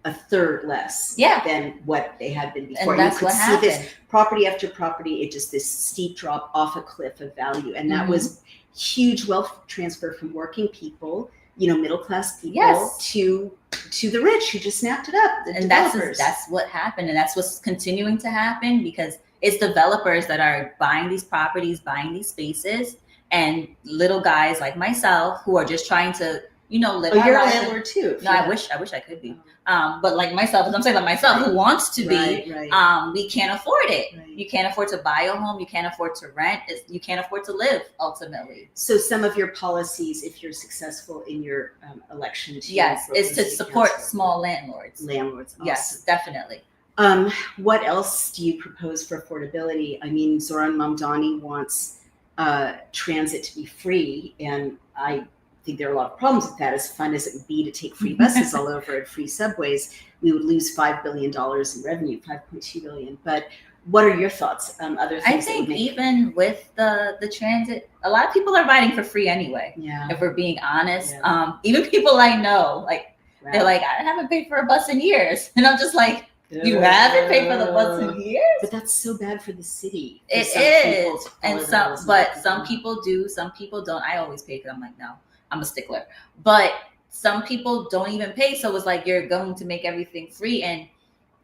[SPEAKER 1] a third less than what they had been before.
[SPEAKER 2] And that's what happened.
[SPEAKER 1] See this property after property, it just this steep drop off a cliff of value. And that was huge wealth transfer from working people, middle class people to the rich who just snapped it up. The developers.
[SPEAKER 2] That's what happened. And that's what's continuing to happen, because it's developers that are buying these properties, buying these spaces, and little guys like myself who are just trying to live
[SPEAKER 1] Oh,
[SPEAKER 2] our
[SPEAKER 1] you're a
[SPEAKER 2] life.
[SPEAKER 1] landlord too.
[SPEAKER 2] No, I wish I could be. But like myself, as I'm saying, like myself, who wants to be, we can't afford it.
[SPEAKER 1] Right.
[SPEAKER 2] You can't afford to buy a home. You can't afford to rent. You can't afford to live ultimately.
[SPEAKER 1] So some of your policies, if you're successful in your election, to
[SPEAKER 2] yes,
[SPEAKER 1] Brooklyn
[SPEAKER 2] is to
[SPEAKER 1] City
[SPEAKER 2] support
[SPEAKER 1] Council.
[SPEAKER 2] small landlords.
[SPEAKER 1] Landlords, awesome.
[SPEAKER 2] Yes, definitely.
[SPEAKER 1] What else do you propose for affordability? I mean, Zoran Mamdani wants transit to be free, and I think there are a lot of problems with that. As fun as it would be to take free buses all over and free subways, we would lose $5 billion in revenue, $5.2 billion. But what are your thoughts? Other things
[SPEAKER 2] I think even with the transit, a lot of people are riding for free anyway.
[SPEAKER 1] Yeah.
[SPEAKER 2] If we're being honest, even people I know, like they're like, I haven't paid for a bus in years, and I'm just like, you haven't paid for the bus in years?
[SPEAKER 1] But that's so bad for the city.
[SPEAKER 2] It is, and some people do, some people don't. I always pay because I'm like, no, I'm a stickler. But some people don't even pay, so it's like you're going to make everything free, and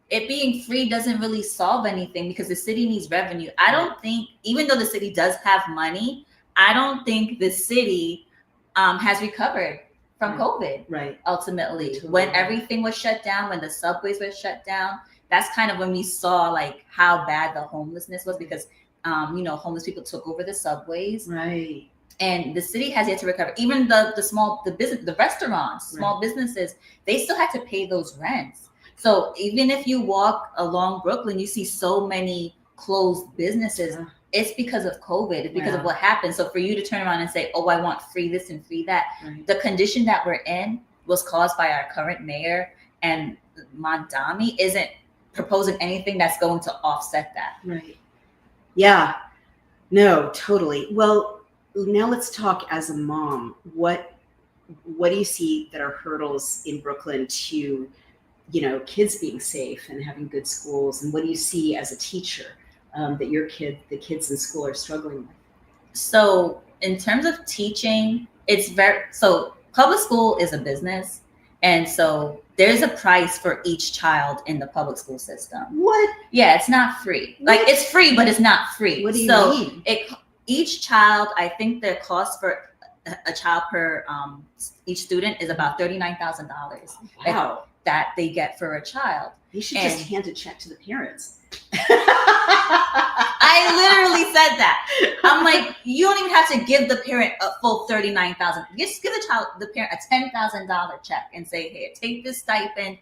[SPEAKER 2] it being free doesn't really solve anything because the city needs revenue. I don't think, even though the city does have money, I don't think the city has recovered from COVID. Right. Ultimately, totally. When everything was shut down, when the subways were shut down, that's kind of when we saw like how bad the homelessness was because, homeless people took over the subways. Right. And the city has yet to recover. Even the restaurants, small businesses, they still had to pay those rents. So even if you walk along Brooklyn, you see so many closed businesses. Yeah. It's because of COVID. It's because of what happened. So for you to turn around and say, oh, I want free this and free that. Right. The condition that we're in was caused by our current mayor, and Mamdani isn't proposing anything that's going to offset that. Right. Yeah. No, totally. Well, now let's talk as a mom. What do you see that are hurdles in Brooklyn to kids being safe and having good schools? And what do you see as a teacher that the kids in school are struggling with? So in terms of teaching, public school is a business. And so there's a price for each child in the public school system. What? Yeah, it's not free. What? Like it's free, but it's not free. What do you mean? Each child, I think their cost for a child per each student is about $39,000. Wow. That they get for a child. You should just hand a check to the parents. I literally said that. I'm like, you don't even have to give the parent a full $39,000. Just give the parent a $10,000 check and say, here, take this stipend,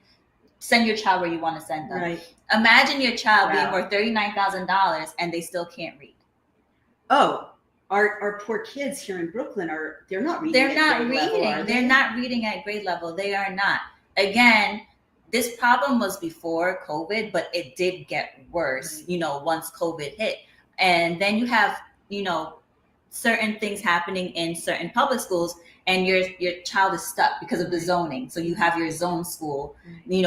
[SPEAKER 2] send your child where you want to send them. Right. Imagine your child being worth $39,000 and they still can't read. Oh. Our poor kids here in Brooklyn they're not reading. They're not reading. They're not reading at grade level. They are not. Again, this problem was before COVID, but it did get worse, once COVID hit. And then you have, certain things happening in certain public schools, and your child is stuck because of the zoning. So you have your zone school.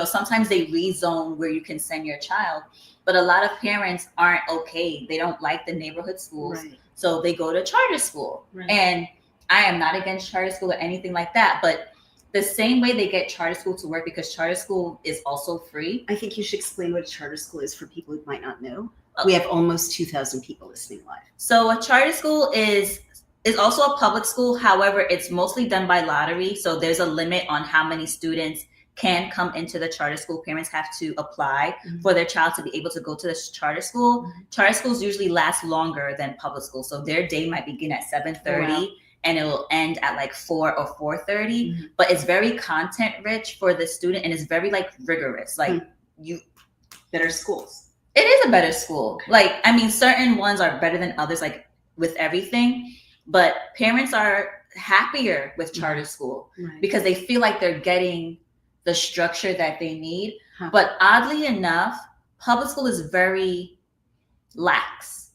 [SPEAKER 2] Sometimes they rezone where you can send your child, but a lot of parents aren't okay. They don't like the neighborhood schools. Right. So they go to charter school. Right. And I am not against charter school or anything like that, but the same way they get charter school to work, because charter school is also free. I think you should explain what a charter school is for people who might not know. Okay. We have almost 2,000 people listening live. So a charter school is also a public school. However, it's mostly done by lottery. So there's a limit on how many students can come into the charter school. Parents have to apply for their child to be able to go to the charter school. Mm-hmm. Charter schools usually last longer than public school. So their day might begin at 7:30. Wow. And it will end at like 4 or 4:30, but it's very content rich for the student, and it's very rigorous. Better schools. It is a better school. Okay. Certain ones are better than others, with everything, but parents are happier with charter school because they feel like they're getting the structure that they need. Huh. But oddly enough, public school is very lax.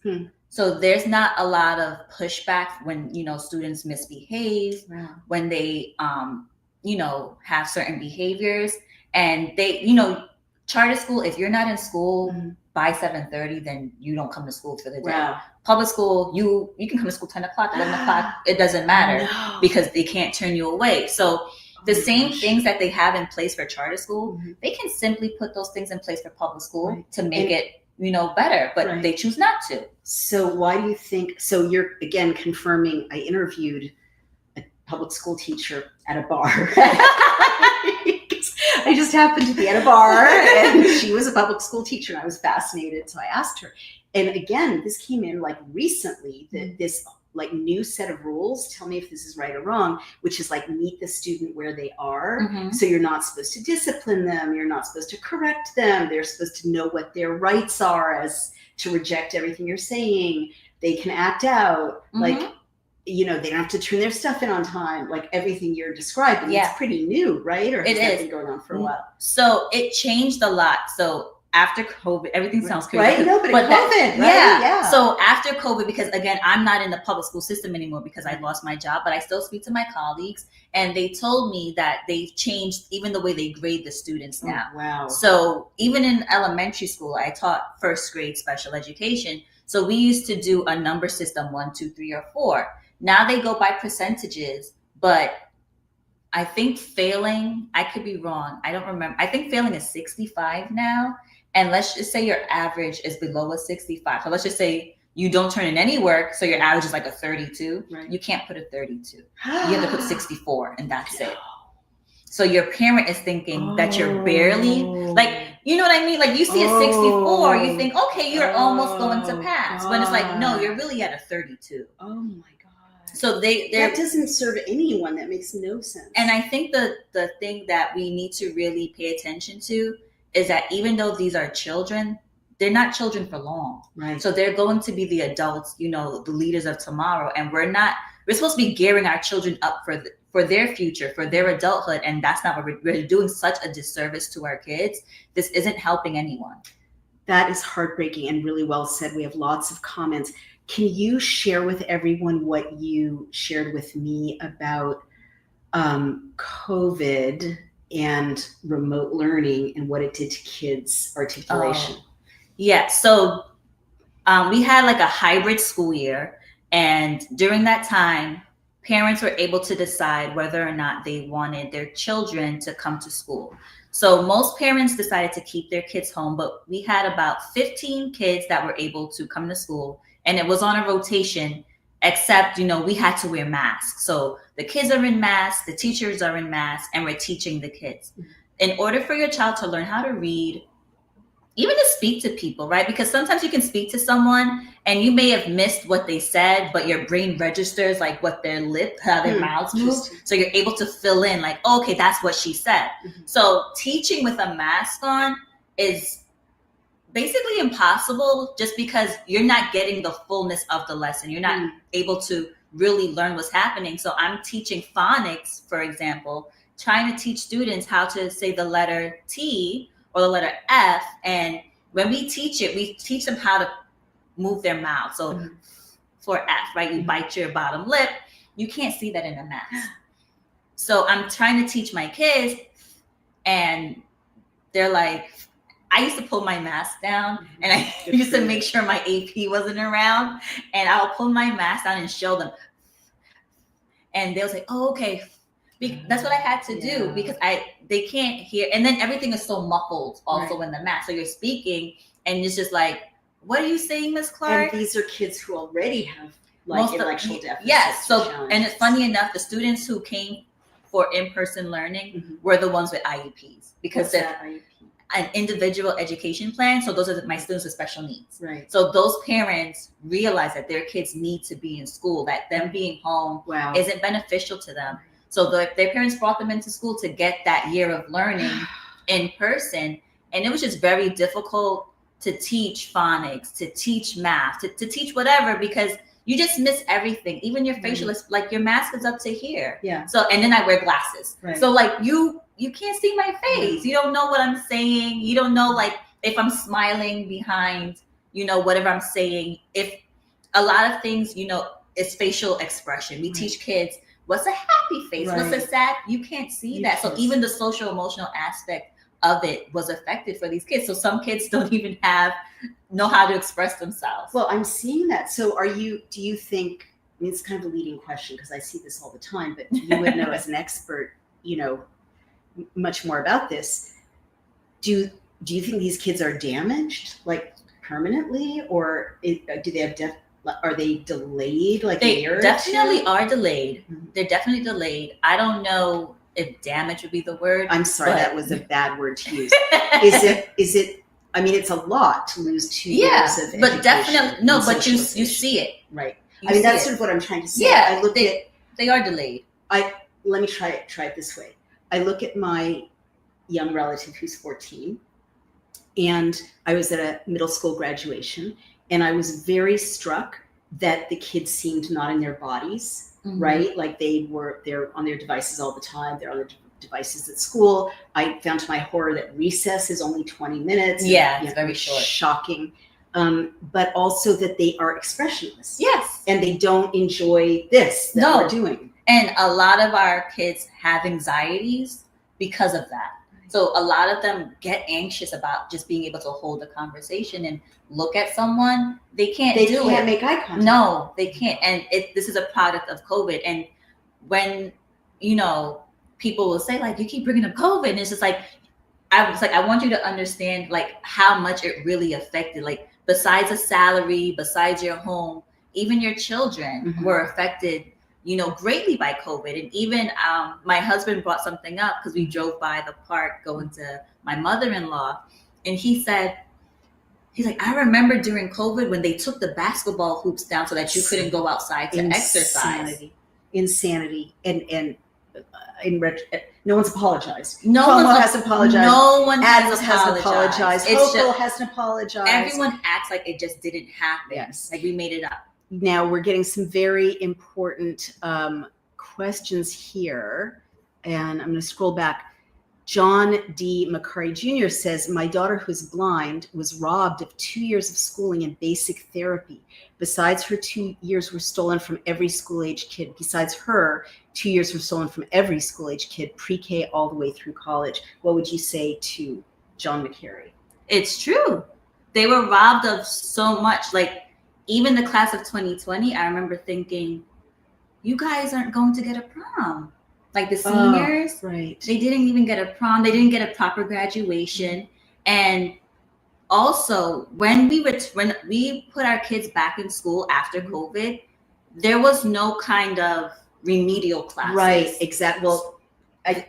[SPEAKER 2] So there's not a lot of pushback when, students misbehave, when they, have certain behaviors. And they, charter school, if you're not in school by 7:30, then you don't come to school for the day. Wow. Public school, you can come to school 10 o'clock, 11 o'clock. It doesn't matter because they can't turn you away. So the same things that they have in place for charter school, they can simply put those things in place for public school to make it better, but they choose not to. So why do you think, so you're again confirming, I interviewed a
[SPEAKER 1] public school teacher at a bar. I just happened to be at a bar and she was a public school teacher and I was fascinated. So I asked her. And again, this came in like recently, this like new set of rules. Tell me if this is right or wrong, which is like meet the student where they are.
[SPEAKER 2] Mm-hmm.
[SPEAKER 1] So you're not supposed to discipline them. You're not supposed to correct them. They're supposed to know what their rights are as to reject everything you're saying. They can act out.
[SPEAKER 2] Mm-hmm.
[SPEAKER 1] Like, you know, they don't have to turn their stuff in on time, like everything you're describing.
[SPEAKER 2] Yeah.
[SPEAKER 1] It's pretty new, right? Or has
[SPEAKER 2] it
[SPEAKER 1] that
[SPEAKER 2] is.
[SPEAKER 1] been going on for a while?
[SPEAKER 2] So it changed a lot. So after COVID, everything sounds crazy.
[SPEAKER 1] Right? No, but COVID, right?
[SPEAKER 2] Yeah. So after COVID, because again, I'm not in the public school system anymore because I lost my job, but I still speak to my colleagues and they told me that they've changed even the way they grade the students now.
[SPEAKER 1] Oh, wow.
[SPEAKER 2] So even in elementary school, I taught first grade special education. So we used to do a number system, 1, 2, 3, or 4. Now they go by percentages, but I think failing, I could be wrong. I don't remember. I think failing is 65 now. And let's just say your average is below a 65. So let's just say you don't turn in any work. So your average is like a 32.
[SPEAKER 1] Right.
[SPEAKER 2] You can't put a 32. You have to put 64 and that's it. So your parent is thinking that you're barely, like, you know what I mean? Like you see a 64, you think, okay, you're almost going to pass. When it's like, no, you're really at a 32.
[SPEAKER 1] Oh my God.
[SPEAKER 2] So
[SPEAKER 1] that doesn't serve anyone. That makes no sense.
[SPEAKER 2] And I think the thing that we need to really pay attention to is that even though these are children, they're not children for long.
[SPEAKER 1] Right.
[SPEAKER 2] So they're going to be the adults, you know, the leaders of tomorrow. And we're supposed to be gearing our children up for their future, for their adulthood. And that's not what we're doing such a disservice to our kids. This isn't helping anyone.
[SPEAKER 1] That is heartbreaking and really well said. We have lots of comments. Can you share with everyone what you shared with me about COVID and remote learning and what it did to kids' articulation?
[SPEAKER 2] Yeah. So we had like a hybrid school year. And during that time, parents were able to decide whether or not they wanted their children to come to school. So most parents decided to keep their kids home, but we had about 15 kids that were able to come to school. And it was on a rotation, except, you know, we had to wear masks. So the kids are in masks, the teachers are in masks, and we're teaching the kids. In order for your child to learn how to read, even to speak to people, right? Because sometimes you can speak to someone and you may have missed what they said, but your brain registers like what how their mouths move. So you're able to fill in like, oh, okay, that's what she said. Mm-hmm. So teaching with a mask on is basically impossible just because you're not getting the fullness of the lesson. You're not able to really learn what's happening. So I'm teaching phonics, for example, trying to teach students how to say the letter T or the letter F. And when we teach it, we teach them how to move their mouth. So for F, right, you bite your bottom lip. You can't see that in a mask. So I'm trying to teach my kids and they're like, I used to pull my mask down and I used to make sure my AP wasn't around and I'll pull my mask down and show them. And they'll say, oh, okay. That's what I had to do because they can't hear. And then everything is so muffled also in the mask. So you're speaking and it's just like, what are you saying, Miss Clarke?
[SPEAKER 1] And these are kids who already have like intellectual deficits.
[SPEAKER 2] Yes. So, and it's funny enough, the students who came for in-person learning were the ones with IEPs because they're an individual education plan. So those are my students with special needs.
[SPEAKER 1] Right.
[SPEAKER 2] So those parents realize that their kids need to be in school, that them being home isn't beneficial to them. So their parents brought them into school to get that year of learning in person. And it was just very difficult to teach phonics, to teach math, to teach whatever, because you just miss everything. Even your facial, like your mask is up to here.
[SPEAKER 1] Yeah.
[SPEAKER 2] So, and then I wear glasses. Right. So like you can't see my face. You don't know what I'm saying. You don't know like if I'm smiling behind, you know, whatever I'm saying. If a lot of things, you know, it's facial expression. We teach kids what's a happy face, what's a sad, you can't see that. So even the social emotional aspect of it was affected for these kids. So some kids don't even know how to express themselves.
[SPEAKER 1] Well, I'm seeing that. So do you think, I mean, it's kind of a leading question because I see this all the time, but you would know as an expert, you know, much more about this. Do you think these kids are damaged like permanently or do they have Are they delayed like a
[SPEAKER 2] They
[SPEAKER 1] year or
[SPEAKER 2] definitely
[SPEAKER 1] two?
[SPEAKER 2] are delayed.
[SPEAKER 1] Mhm.
[SPEAKER 2] They're definitely delayed. I don't know if damage would be the word.
[SPEAKER 1] I'm sorry,
[SPEAKER 2] but-
[SPEAKER 1] that was a bad word to use. Is it, I mean, it's a lot to lose 2
[SPEAKER 2] Yeah,
[SPEAKER 1] years of
[SPEAKER 2] but
[SPEAKER 1] education
[SPEAKER 2] definitely no.
[SPEAKER 1] and
[SPEAKER 2] But you
[SPEAKER 1] socialization.
[SPEAKER 2] see it.
[SPEAKER 1] Right.
[SPEAKER 2] You
[SPEAKER 1] I mean,
[SPEAKER 2] see
[SPEAKER 1] that's
[SPEAKER 2] it.
[SPEAKER 1] sort of what I'm trying to say.
[SPEAKER 2] Yeah,
[SPEAKER 1] I look at,
[SPEAKER 2] they are delayed.
[SPEAKER 1] let me try it this way. I look at my young relative who's 14, and I was at a middle school graduation, and I was very struck that the kids seemed not in their bodies, right? Like they're on their devices all the time. They're on their devices at school. I found to my horror that recess is only 20 minutes.
[SPEAKER 2] Yeah,
[SPEAKER 1] and,
[SPEAKER 2] it's very short.
[SPEAKER 1] Shocking. But also that they are expressionless.
[SPEAKER 2] Yes.
[SPEAKER 1] And they don't enjoy this that we're doing.
[SPEAKER 2] And a lot of our kids have anxieties because of that. So a lot of them get anxious about just being able to hold a conversation and look at someone. They can't
[SPEAKER 1] make eye contact.
[SPEAKER 2] No, they can't. And this is a product of COVID. And when, people will say like, you keep bringing up COVID, and it's just like, I want you to understand like how much it really affected, like besides a salary, besides your home, even your children were affected, greatly by COVID. And even my husband brought something up because we drove by the park going to my mother-in-law, and he's like, I remember during COVID when they took the basketball hoops down so that you couldn't go outside to exercise.
[SPEAKER 1] Insanity. And no one's apologized.
[SPEAKER 2] No
[SPEAKER 1] Cuomo
[SPEAKER 2] one
[SPEAKER 1] has apologized.
[SPEAKER 2] No one
[SPEAKER 1] Adams hasn't apologized. Hochul hasn't apologized.
[SPEAKER 2] Everyone acts like it just didn't happen.
[SPEAKER 1] Yes.
[SPEAKER 2] Like we made it up.
[SPEAKER 1] Now we're getting some very important questions here, and I'm going to scroll back. John D. McCurry Jr. says, my daughter, who's blind, was robbed of 2 years of schooling and basic therapy. Besides, her 2 years were stolen from every school-age kid. Besides her, 2 years were stolen from every school-age kid, pre-K all the way through college. What would you say to John McCurry? It's
[SPEAKER 2] true. They were robbed of so much. Like, even the class of 2020, I remember thinking, you guys aren't going to get a prom. Like the seniors,
[SPEAKER 1] right?
[SPEAKER 2] They didn't even get a prom. They didn't get a proper graduation. And also, when we put our kids back in school after COVID, there was no kind of remedial classes.
[SPEAKER 1] Right, exactly. Well,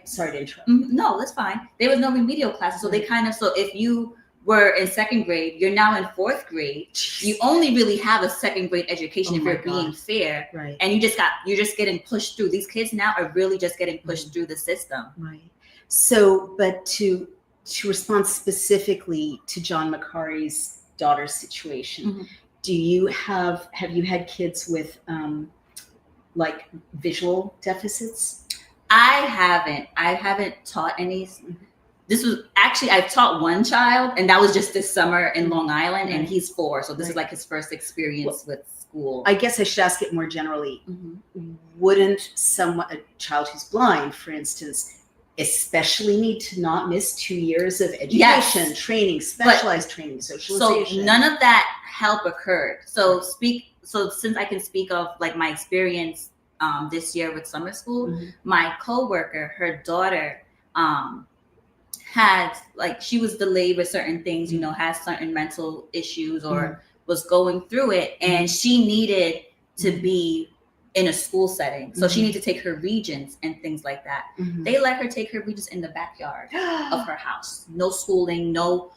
[SPEAKER 1] sorry to interrupt.
[SPEAKER 2] No, that's fine. There was no remedial classes. So so if you were in second grade, you're now in fourth grade. You only really have a second grade education if you're being fair.
[SPEAKER 1] Right.
[SPEAKER 2] And you're just getting pushed through. These kids now are really just getting pushed through the system.
[SPEAKER 1] Right. So, but to respond specifically to John McCurry's daughter's situation, do you have you had kids with like visual deficits?
[SPEAKER 2] I haven't taught any. This was actually, I've taught one child, and that was just this summer in Long Island, and he's 4. So this is like his first experience with school.
[SPEAKER 1] I guess I should ask it more generally. Wouldn't a child who's blind, for instance, especially need to not miss 2 years of education, training, specialized training, socialization?
[SPEAKER 2] So none of that help occurred. So since I can speak of like my experience this year with summer school, my coworker, her daughter, had she was delayed with certain things, has certain mental issues or was going through it, and she needed to be in a school setting. So she needed to take her regents and things like that. They let her take her regents in the backyard of her house. No schooling, no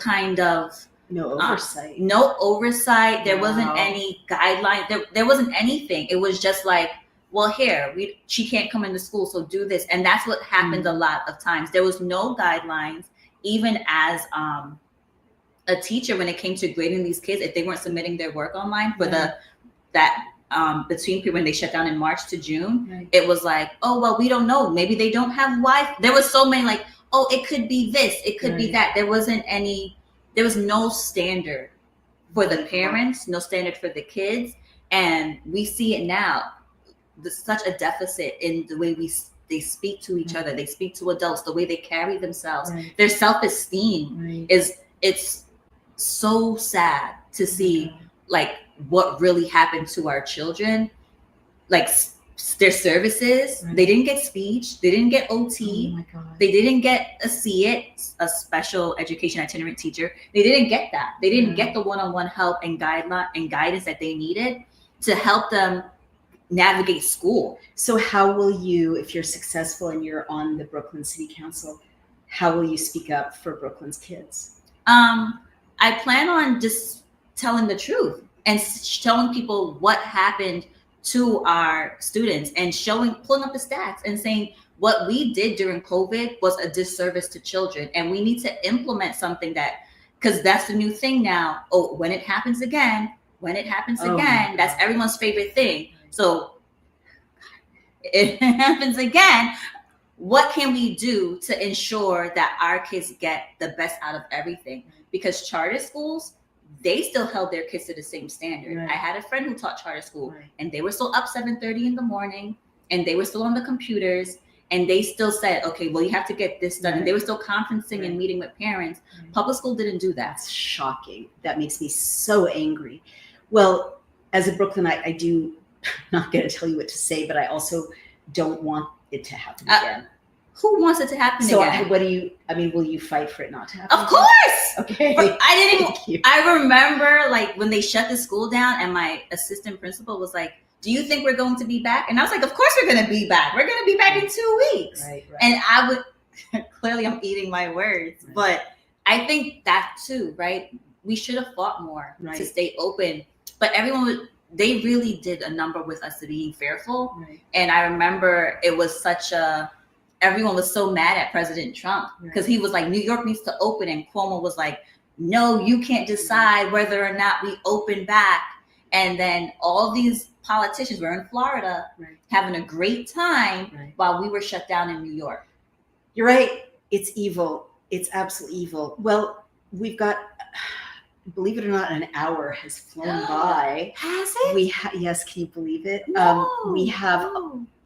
[SPEAKER 2] kind of
[SPEAKER 1] oversight.
[SPEAKER 2] No oversight. There wasn't any guideline. There wasn't anything. It was just like, well, she can't come into school, so do this. And that's what happened a lot of times. There was no guidelines, even as a teacher, when it came to grading these kids, if they weren't submitting their work online for between when they shut down in March to June, it was like, oh, well, we don't know. Maybe they don't have Wi-Fi. There was so many like, oh, it could be this, it could be that. There was no standard for the parents, no standard for the kids. And we see it now. There's such a deficit in the way they speak to each other. They speak to adults, the way they carry themselves. Their self-esteem it's so sad to see like what really happened to our children. Like their services.
[SPEAKER 1] Right.
[SPEAKER 2] They didn't get speech. They didn't get OT.
[SPEAKER 1] Oh my God.
[SPEAKER 2] They didn't get a SEIT, a special education itinerant teacher. They didn't get that. They didn't get the one-on-one help and guidance that they needed to help them navigate school.
[SPEAKER 1] So how will you, if you're successful and you're on the Brooklyn City Council, how will you speak up for Brooklyn's kids?
[SPEAKER 2] I plan on just telling the truth and showing people what happened to our students and pulling up the stats and saying what we did during COVID was a disservice to children. And we need to implement something because that's the new thing now. Oh, when it happens again, that's everyone's favorite thing. So if it happens again, what can we do to ensure that our kids get the best out of everything? Because charter schools, they still held their kids to the same standard.
[SPEAKER 1] Right.
[SPEAKER 2] I had a friend who taught charter school,
[SPEAKER 1] Right.
[SPEAKER 2] and they were still up 7:30 in the morning, and they were still on the computers, and they still said, okay, well, you have to get this done.
[SPEAKER 1] Right.
[SPEAKER 2] And they were still conferencing
[SPEAKER 1] Right.
[SPEAKER 2] and meeting with parents.
[SPEAKER 1] Right.
[SPEAKER 2] Public school didn't do that.
[SPEAKER 1] That's shocking. That makes me so angry. Well, as a Brooklynite, I do, I'm not going to tell you what to say, but I also don't want it to happen again.
[SPEAKER 2] Who wants it to happen
[SPEAKER 1] So
[SPEAKER 2] again?
[SPEAKER 1] Will you fight for it not to happen?
[SPEAKER 2] Of course.
[SPEAKER 1] Okay.
[SPEAKER 2] I
[SPEAKER 1] you.
[SPEAKER 2] remember like when they shut the school down and my assistant principal was like, do you think we're going to be back? And I was like, of course we're going to be back. We're going to be back in 2 weeks.
[SPEAKER 1] Right.
[SPEAKER 2] And I would, clearly I'm eating my words,
[SPEAKER 1] Right.
[SPEAKER 2] but I think that too, right? We should have fought more to stay open, but they really did a number with us being fearful.
[SPEAKER 1] Right.
[SPEAKER 2] And I remember it was everyone was so mad at President Trump because he was like, New York needs to open. And Cuomo was like, no, you can't decide whether or not we open back. And then all these politicians were in Florida having a great time while we were shut down in New York.
[SPEAKER 1] You're right. It's evil. It's absolutely evil. Well, we've got, believe it or not, an hour has flown by.
[SPEAKER 2] Has it?
[SPEAKER 1] Yes, can you believe it?
[SPEAKER 2] No.
[SPEAKER 1] We have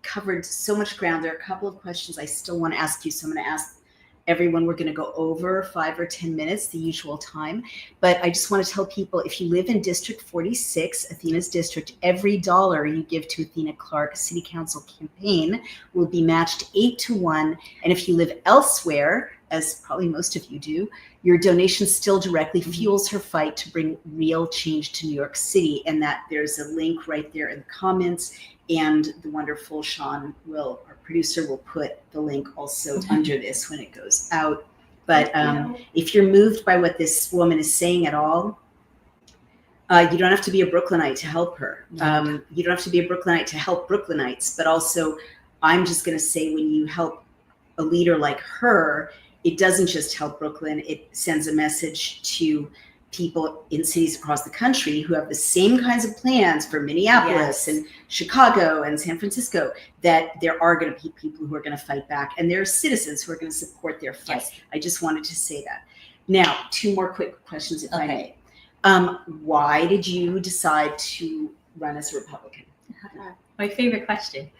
[SPEAKER 1] covered so much ground. There are a couple of questions I still want to ask you, so I'm going to ask everyone. We're going to go over 5 or 10 minutes, the usual time. But I just want to tell people, if you live in District 46, Athena's district, every dollar you give to Athena Clarke City Council campaign will be matched 8-1. And if you live elsewhere, as probably most of you do, your donation still directly fuels her fight to bring real change to New York City. And that there's a link right there in the comments. And the wonderful Sean our producer, will put the link also under this when it goes out. But if you're moved by what this woman is saying at all, you don't have to be a Brooklynite to help her. You don't have to be a Brooklynite to help Brooklynites. But also, I'm just going to say, when you help a leader like her, it doesn't just help Brooklyn. It sends a message to people in cities across the country who have the same kinds of plans for Minneapolis and Chicago and San Francisco, that there are going to be people who are going to fight back, and there are citizens who are going to support their fight.
[SPEAKER 2] Yes.
[SPEAKER 1] I just wanted to say that. Now, 2 more quick questions, if I may. Why did you decide to run as a Republican?
[SPEAKER 2] My favorite question.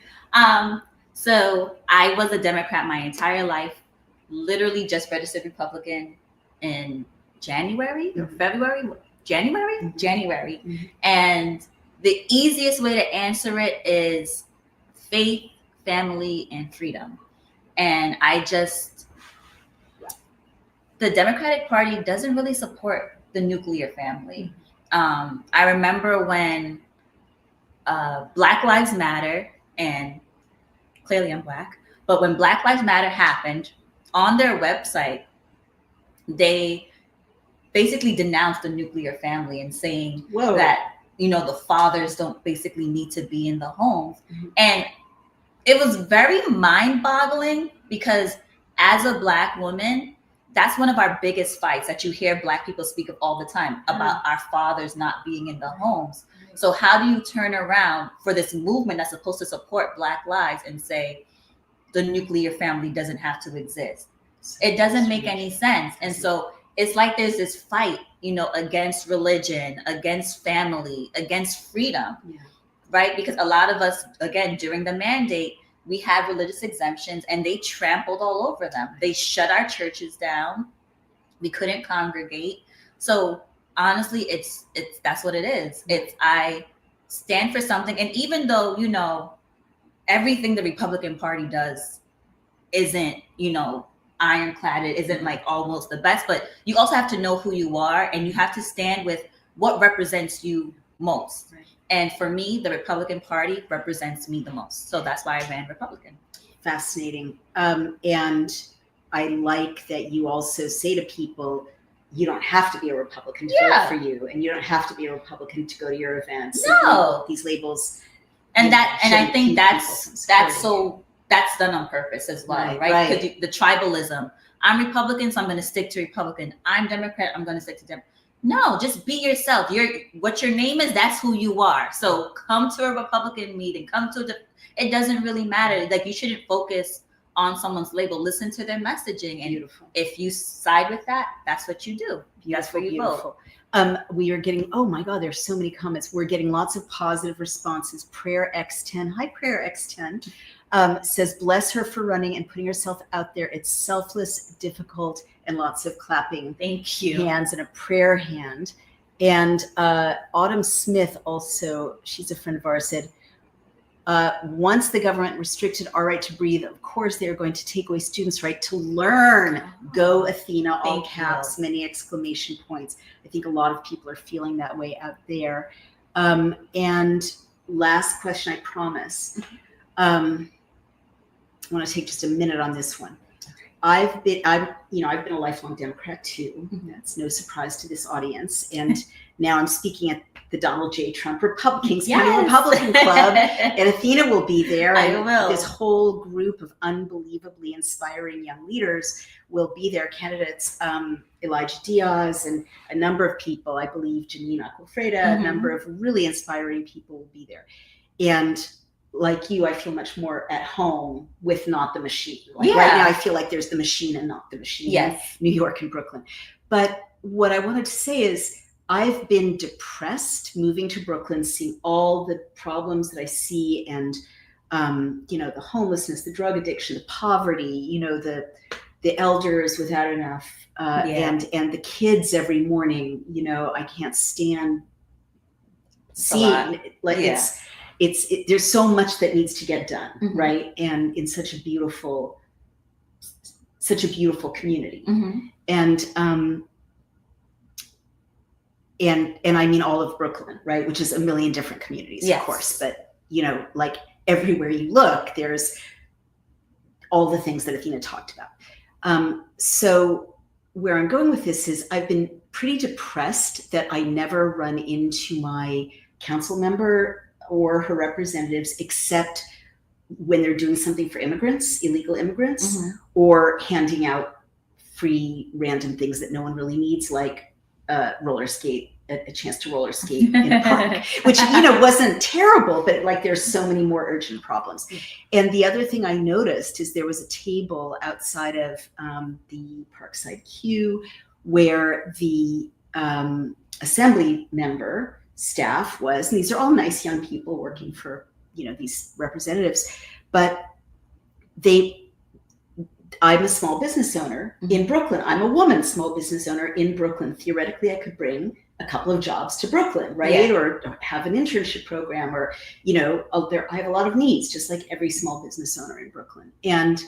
[SPEAKER 2] So I was a Democrat my entire life, literally just registered Republican in January or February, January.
[SPEAKER 1] Mm-hmm.
[SPEAKER 2] And the easiest way to answer it is faith, family, and freedom. And the Democratic Party doesn't really support the nuclear family. I remember when Black Lives Matter, and clearly I'm Black, but when Black Lives Matter happened, on their website, they basically denounced the nuclear family and saying that, the fathers don't basically need to be in the homes. And it was very mind-boggling, because as a Black woman, that's one of our biggest fights that you hear Black people speak of all the time, about our fathers not being in the homes. So how do you turn around for this movement that's supposed to support Black lives and say the nuclear family doesn't have to exist? It doesn't make any sense. And so it's like there's this fight, against religion, against family, against freedom, right? Because a lot of us, again, during the mandate, we had religious exemptions, and they trampled all over them. They shut our churches down. We couldn't congregate. So honestly, that's what it is. I stand for something. And even though, everything the Republican Party does isn't, ironclad. It isn't like almost the best, but you also have to know who you are, and you have to stand with what represents you most.
[SPEAKER 1] Right.
[SPEAKER 2] And for me, the Republican Party represents me the most. So that's why I ran Republican.
[SPEAKER 1] Fascinating. And I like that you also say to people, you don't have to be a Republican to vote for you, and you don't have to be a Republican to go to your events.
[SPEAKER 2] No.
[SPEAKER 1] These labels.
[SPEAKER 2] And I think that's done on purpose as well, right? Because the tribalism. I'm Republican, so I'm going to stick to Republican. I'm Democrat, I'm going to stick to Democrat. No, just be yourself. What your name is, that's who you are. So come to a Republican meeting. It doesn't really matter. Like, you shouldn't focus on someone's label. Listen to their messaging, and
[SPEAKER 1] Beautiful.
[SPEAKER 2] If you side with that, that's what you do. That's where you vote.
[SPEAKER 1] We are getting, oh my God, there's so many comments. We're getting lots of positive responses. Prayer X10, hi Prayer X10, says, bless her for running and putting herself out there. It's selfless, difficult, and lots of clapping.
[SPEAKER 2] Thank you.
[SPEAKER 1] Hands and a prayer hand. And Autumn Smith also, she's a friend of ours, said, once the government restricted our right to breathe, of course they are going to take away students' right to learn. Go Athena, all caps, many exclamation points. I think a lot of people are feeling that way out there. And last question, I promise. I want to take just a minute on this one. I've been a lifelong Democrat too. That's no surprise to this audience. And now I'm speaking at the Donald J. Trump Republican Club, and Athena will be there. And this whole group of unbelievably inspiring young leaders will be there. Candidates, Elijah Diaz and a number of people, I believe Janine Aquafreda, a number of really inspiring people will be there. And like you, I feel much more at home with not the machine. Right now, I feel like there's the machine and not the machine in New York and Brooklyn. But what I wanted to say is, I've been depressed moving to Brooklyn, seeing all the problems that I see, and the homelessness, the drug addiction, the poverty, the elders without enough, and the kids every morning. I can't stand seeing there's so much that needs to get done, right? And in such a beautiful community, and I mean all of Brooklyn, right? Which is a million different communities, of course, but like everywhere you look, there's all the things that Athena talked about. So where I'm going with this is, I've been pretty depressed that I never run into my council member or her representatives, except when they're doing something for immigrants, illegal immigrants, or handing out free random things that no one really needs, like roller skate, a chance to roller skate in a park, which wasn't terrible, but like there's so many more urgent problems. And the other thing I noticed is there was a table outside of the Parkside Q where the assembly member staff was, and these are all nice young people working for these representatives, but I'm a small business owner in Brooklyn. I'm a woman small business owner in Brooklyn. Theoretically, I could bring a couple of jobs to Brooklyn, right? Or have an internship program, or I have a lot of needs, just like every small business owner in Brooklyn. And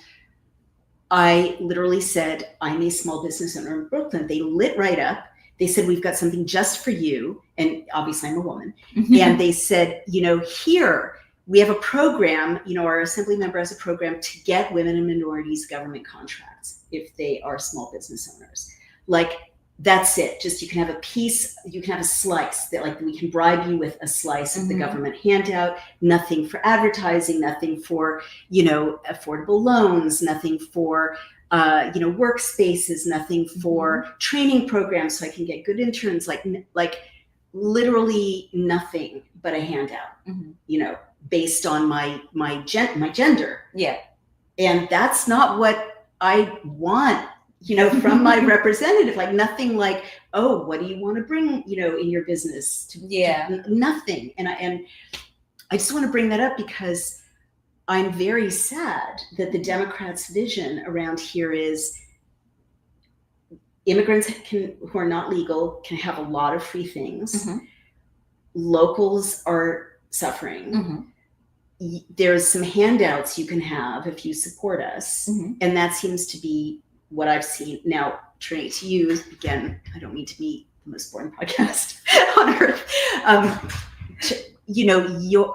[SPEAKER 1] I literally said, I'm a small business owner in Brooklyn. They lit right up. They said, we've got something just for you. And obviously I'm a woman. And they said, here we have a program, our assembly member has a program to get women and minorities government contracts if they are small business owners. Like, that's it. Just, you can have a piece, you can have a slice that, like, we can bribe you with a slice of the government handout, nothing for advertising, nothing for, affordable loans, nothing for, workspaces, nothing for training programs so I can get good interns, like literally nothing but a handout, based on my gender. Yeah. And that's not what I want, from my representative. Like, nothing like, oh, what do you want to bring, in your business? Nothing. And I just want to bring that up because I'm very sad that the Democrats' vision around here is immigrants who are not legal can have a lot of free things. Locals are suffering. there's some handouts you can have if you support us.
[SPEAKER 2] Mhm.
[SPEAKER 1] And that seems to be what I've seen. Now, turning it to you, again, I don't mean to be the most boring podcast on earth.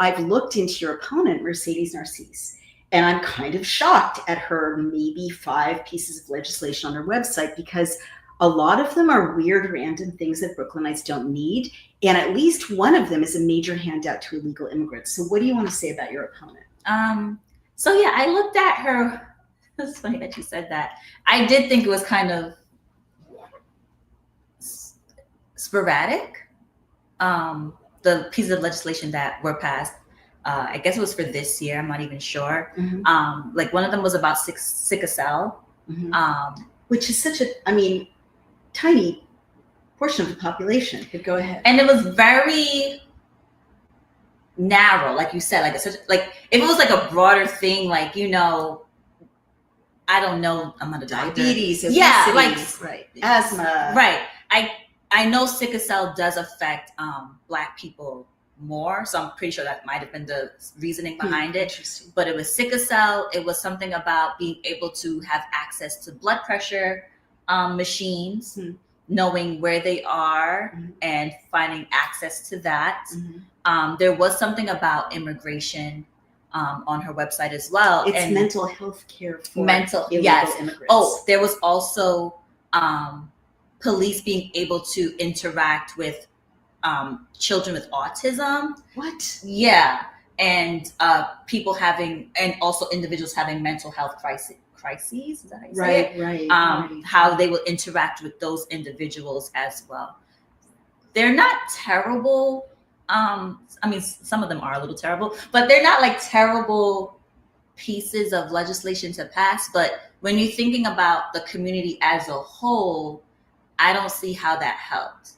[SPEAKER 1] I've looked into your opponent, Mercedes Narcisse, and I'm kind of shocked at her maybe 5 pieces of legislation on her website, because a lot of them are weird, random things that Brooklynites don't need. And at least one of them is a major handout to illegal immigrants. So what do you want to say about your opponent?
[SPEAKER 2] So yeah, I looked at her. It's funny that you said that. I did think it was kind of sporadic. The pieces of legislation that were passed, I guess it was for this year. I'm not even sure.
[SPEAKER 1] Mm-hmm.
[SPEAKER 2] Like one of them was about sickle cell,
[SPEAKER 1] which is such a, tiny portion of the population. But go ahead.
[SPEAKER 2] And it was very narrow, like you said. Like if it was like a broader thing, like I don't know. I'm not a doctor.
[SPEAKER 1] Diabetes, obesity,
[SPEAKER 2] yeah, like
[SPEAKER 1] right, asthma,
[SPEAKER 2] right. I know sickle cell does affect Black people more, so I'm pretty sure that might have been the reasoning behind it.
[SPEAKER 1] Interesting.
[SPEAKER 2] But it was sickle cell. It was something about being able to have access to blood pressure machines, knowing where they are and finding access to that. There was something about immigration on her website as well.
[SPEAKER 1] It's
[SPEAKER 2] and
[SPEAKER 1] mental health care for illegal immigrants.
[SPEAKER 2] Oh, there was also police being able to interact with children with autism.
[SPEAKER 1] What?
[SPEAKER 2] Yeah. And people having, and also individuals having mental health crises. Is that how you say it?
[SPEAKER 1] Right.
[SPEAKER 2] How they will interact with those individuals as well. They're not terrible. Some of them are a little terrible, but they're not like terrible pieces of legislation to pass. But when you're thinking about the community as a whole, I don't see how that helped,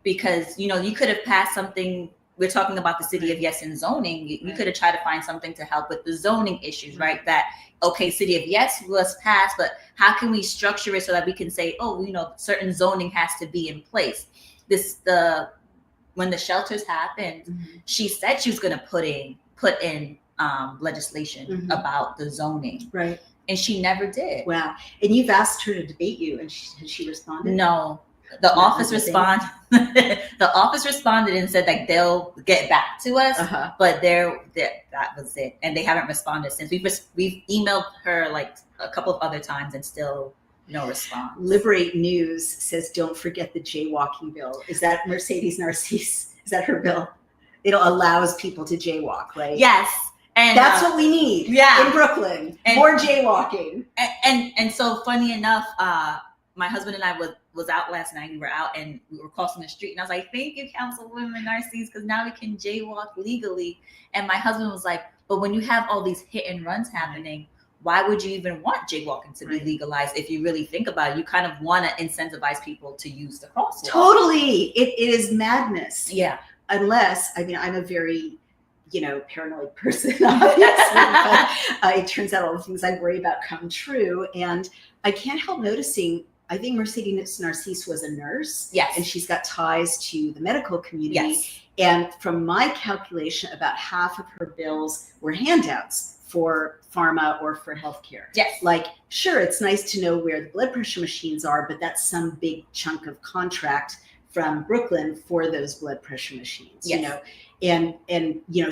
[SPEAKER 2] because you could have passed something. We're talking about the city of Yes and zoning. You could have tried to find something to help with the zoning issues, right? That, okay, city of Yes was passed, but how can we structure it so that we can say, certain zoning has to be in place. When the shelters happened, she said she was going to put in legislation about the zoning,
[SPEAKER 1] right?
[SPEAKER 2] And she never did.
[SPEAKER 1] Wow. And you've asked her to debate you, and has she responded?
[SPEAKER 2] No. The office responded. The office responded and said that they'll get back to us, but that was it, and they haven't responded since. We've emailed her like a couple of other times and still no response.
[SPEAKER 1] Liberate News says, "Don't forget the jaywalking bill." Is that Mercedes Narcisse? Is that her bill? It allows people to jaywalk, right?
[SPEAKER 2] Yes. And
[SPEAKER 1] that's what we need in Brooklyn. More jaywalking.
[SPEAKER 2] And so funny enough, my husband and I was out last night. We were out and we were crossing the street, and I was like, "Thank you, Councilwoman Narcisse, because now we can jaywalk legally." And my husband was like, "But when you have all these hit and runs happening, why would you even want jaywalking to be legalized? If you really think about it, you kind of want to incentivize people to use the crosswalk."
[SPEAKER 1] Totally, it is madness.
[SPEAKER 2] Yeah,
[SPEAKER 1] unless I'm a very paranoid person, obviously, but it turns out all the things I worry about come true, and I can't help noticing. I think Mercedes Narcisse was a nurse.
[SPEAKER 2] Yes.
[SPEAKER 1] And she's got ties to the medical community.
[SPEAKER 2] Yes.
[SPEAKER 1] And from my calculation, about half of her bills were handouts for pharma or for healthcare.
[SPEAKER 2] Yes.
[SPEAKER 1] Like, sure, it's nice to know where the blood pressure machines are, but that's some big chunk of contract from Brooklyn for those blood pressure machines.
[SPEAKER 2] Yes.
[SPEAKER 1] And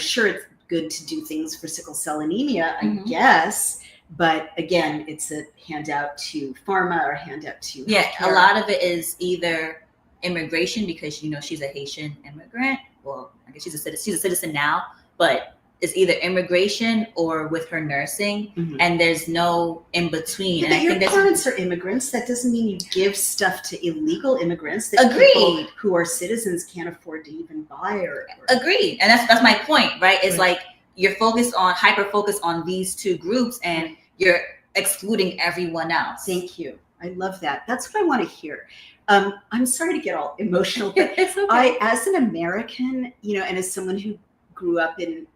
[SPEAKER 1] sure, it's good to do things for sickle cell anemia, I guess. But again, it's a handout to pharma or handout to healthcare.
[SPEAKER 2] A lot of it is either immigration, because she's a Haitian immigrant. Well, I guess she's a citizen now, but it's either immigration or with her nursing, and there's no in between.
[SPEAKER 1] Yeah,
[SPEAKER 2] and
[SPEAKER 1] your parents are immigrants. That doesn't mean you give stuff to illegal immigrants that
[SPEAKER 2] Agreed.
[SPEAKER 1] People who are citizens can't afford to even buy or
[SPEAKER 2] Agreed. And that's my point, right? It's like you're hyper focused on these two groups, and you're excluding everyone else.
[SPEAKER 1] Thank you. I love that. That's what I want to hear. I'm sorry to get all emotional, but
[SPEAKER 2] it's okay.
[SPEAKER 1] as an American, and as someone who grew up in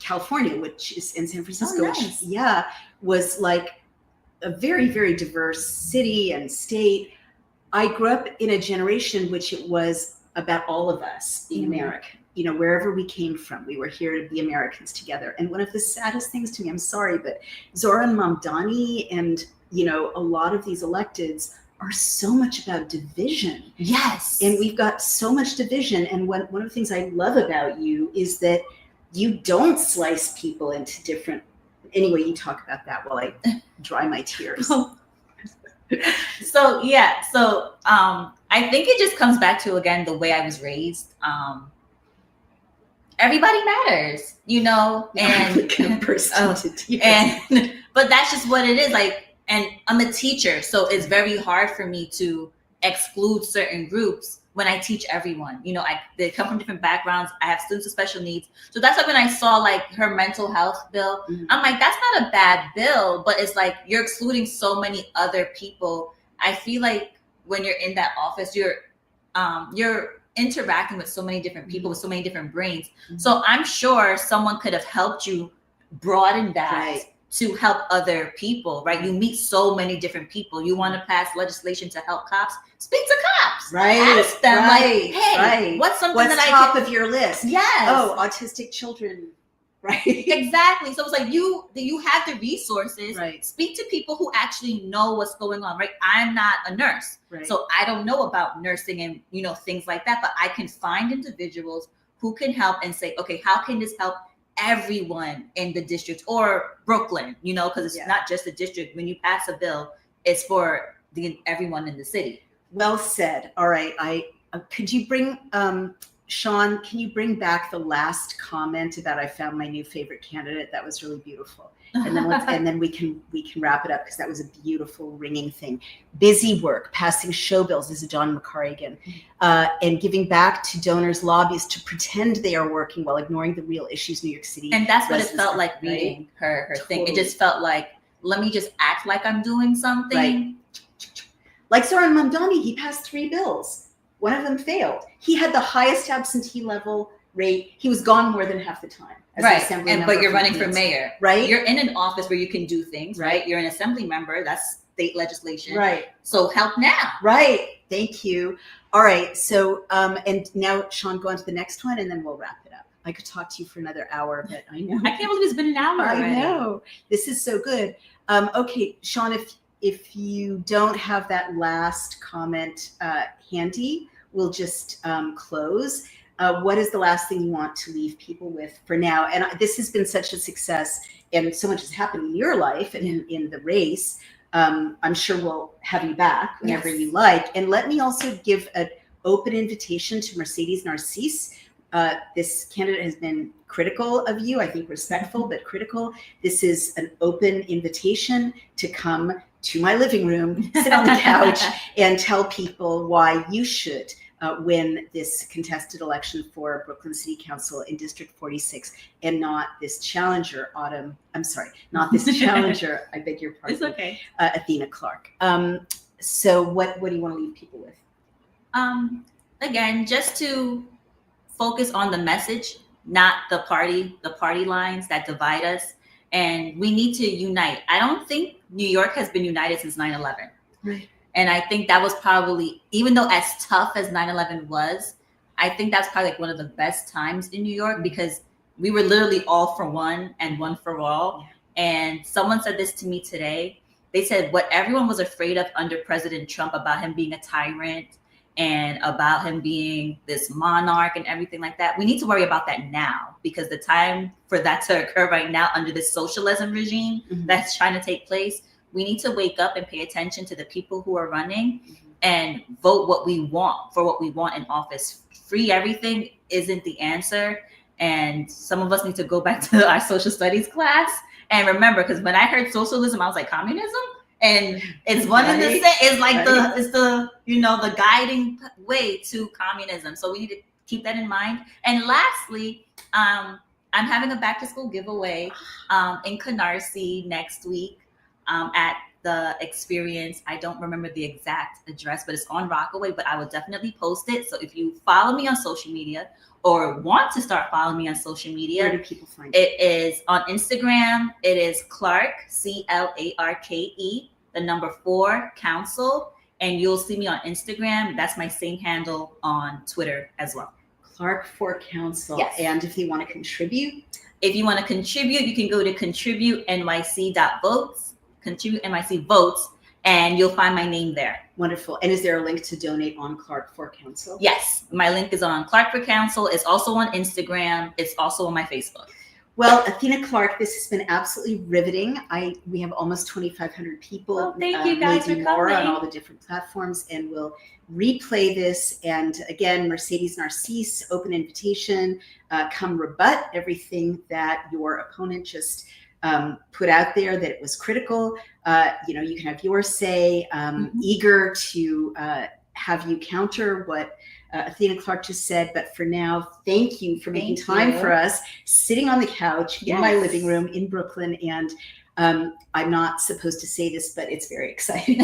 [SPEAKER 1] California, which is in San Francisco,
[SPEAKER 2] nice.
[SPEAKER 1] which was like a very, very diverse city and state. I grew up in a generation which it was about all of us being American. you know, wherever we came from, we were here to be Americans together. And one of the saddest things to me, I'm sorry, but Zoran Mamdani and, you know, a lot of these electeds are so much about division.
[SPEAKER 2] Yes.
[SPEAKER 1] And we've got so much division. And one of the things I love about you is that you don't slice people into different, anyway, you talk about that while I dry my tears.
[SPEAKER 2] So I think it just comes back to, again, the way I was raised. Everybody matters, you know, and but that's just what it is. Like, and I'm a teacher, so it's very hard for me to exclude certain groups when I teach everyone. You know, they come from different backgrounds. I have students with special needs. So that's like when I saw like her mental health bill, I'm like, that's not a bad bill, but it's like you're excluding so many other people. I feel like when you're in that office, you're interacting with so many different people with so many different brains. So I'm sure someone could have helped you broaden that to help other people, right? You meet so many different people. You want to pass legislation to help cops, speak to cops.
[SPEAKER 1] Right.
[SPEAKER 2] Ask them, like, hey, what's something that
[SPEAKER 1] top of your list?
[SPEAKER 2] Yes.
[SPEAKER 1] Oh, autistic children. Right.
[SPEAKER 2] Exactly. So it's like you have the resources.
[SPEAKER 1] Right.
[SPEAKER 2] Speak to people who actually know what's going on, right? I'm not a nurse.
[SPEAKER 1] Right.
[SPEAKER 2] So I don't know about nursing and, you know, things like that, but I can find individuals who can help and say, okay, how can this help everyone in the district or Brooklyn, you know, because it's not just the district. When you pass a bill, it's for everyone in the city.
[SPEAKER 1] Well said. All right. Could you bring, Sean, can you bring back the last comment about I found my new favorite candidate? That was really beautiful. And then we can wrap it up, because that was a beautiful ringing thing. Busy work, passing show bills. This is John McCarrigan, and giving back to donors, lobbyists to pretend they are working while ignoring the real issues New York City.
[SPEAKER 2] And that's what it felt like reading her thing. It just felt like, let me just act like I'm doing something.
[SPEAKER 1] Right. Like Zoran Mamdani, he passed 3 bills. One of them failed. He had the highest absentee level rate. He was gone more than half the time.
[SPEAKER 2] Right. But you're running for mayor.
[SPEAKER 1] Right.
[SPEAKER 2] You're in an office where you can do things, right? You're an assembly member. That's state legislation.
[SPEAKER 1] Right.
[SPEAKER 2] So help now.
[SPEAKER 1] Right. Thank you. All right. So, and now, Sean, go on to the next one, and then we'll wrap it up. I could talk to you for another hour, but I know.
[SPEAKER 2] I can't believe it's been an hour already.
[SPEAKER 1] I know. This is so good. Okay, Sean, if you don't have that last comment handy, we'll just close. What is the last thing you want to leave people with for now? And this has been such a success, and so much has happened in your life and in the race. I'm sure we'll have you back whenever you like. And let me also give an open invitation to Mercedes Narcisse. This candidate has been critical of you, I think respectful, but critical. This is an open invitation to come to my living room, sit on the couch, and tell people why you should win this contested election for Brooklyn City Council in District 46, and not this challenger, not this challenger, I beg your pardon.
[SPEAKER 2] It's okay.
[SPEAKER 1] Athena Clarke. So what do you want to leave people with?
[SPEAKER 2] Again, just to focus on the message, not the party lines that divide us. And we need to unite. I don't think New York has been united since 9/11.
[SPEAKER 1] Right.
[SPEAKER 2] And I think that was probably, even though as tough as 9/11 was, I think that's probably like one of the best times in New York, because we were literally all for one and one for all. And someone said this to me today. They said what everyone was afraid of under President Trump, about him being a tyrant and about him being this monarch and everything like that, we need to worry about that now, because the time for that to occur right now under this socialism regime that's trying to take place, we need to wake up and pay attention to the people who are running and vote what we want for what we want in office. Free everything isn't the answer. And some of us need to go back to our social studies class and remember, because when I heard socialism, I was like, communism? And it's one of the it's like the the guiding way to communism. So we need to keep that in mind. And lastly, I'm having a back to school giveaway in Canarsie next week at the Experience. I don't remember the exact address, but it's on Rockaway, but I will definitely post it. So if you follow me on social media or want to start following me on social media,
[SPEAKER 1] where do people find it?
[SPEAKER 2] It is on Instagram. It is Clarke, CLARKE, the number 4 council, and you'll see me on Instagram. That's my same handle on Twitter as well.
[SPEAKER 1] Clarke for Council.
[SPEAKER 2] Yes.
[SPEAKER 1] And if they want to contribute,
[SPEAKER 2] if you want to contribute, you can go to contributenyc.votes, contribute NYC votes, and you'll find my name there.
[SPEAKER 1] Wonderful. And is there a link to donate on Clarke for Council?
[SPEAKER 2] Yes, my link is on Clarke for Council. It's also on Instagram. It's also on my Facebook.
[SPEAKER 1] Well, Athena Clarke, this has been absolutely riveting. We have almost 2,500 people.
[SPEAKER 2] Well, thank you guys
[SPEAKER 1] maybe
[SPEAKER 2] for
[SPEAKER 1] more
[SPEAKER 2] coming.
[SPEAKER 1] on all the different platforms, and we'll replay this. And again, Mercedes Narcisse, open invitation. Come rebut everything that your opponent just put out there that it was critical. You can have your say. Eager to have you counter what Athena Clarke just said. But for now, thank you for making time for us, sitting on the couch in my living room in Brooklyn. And I'm not supposed to say this, but it's very exciting.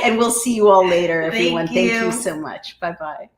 [SPEAKER 1] And we'll see you all later, everyone. Thank you so much. Bye-bye.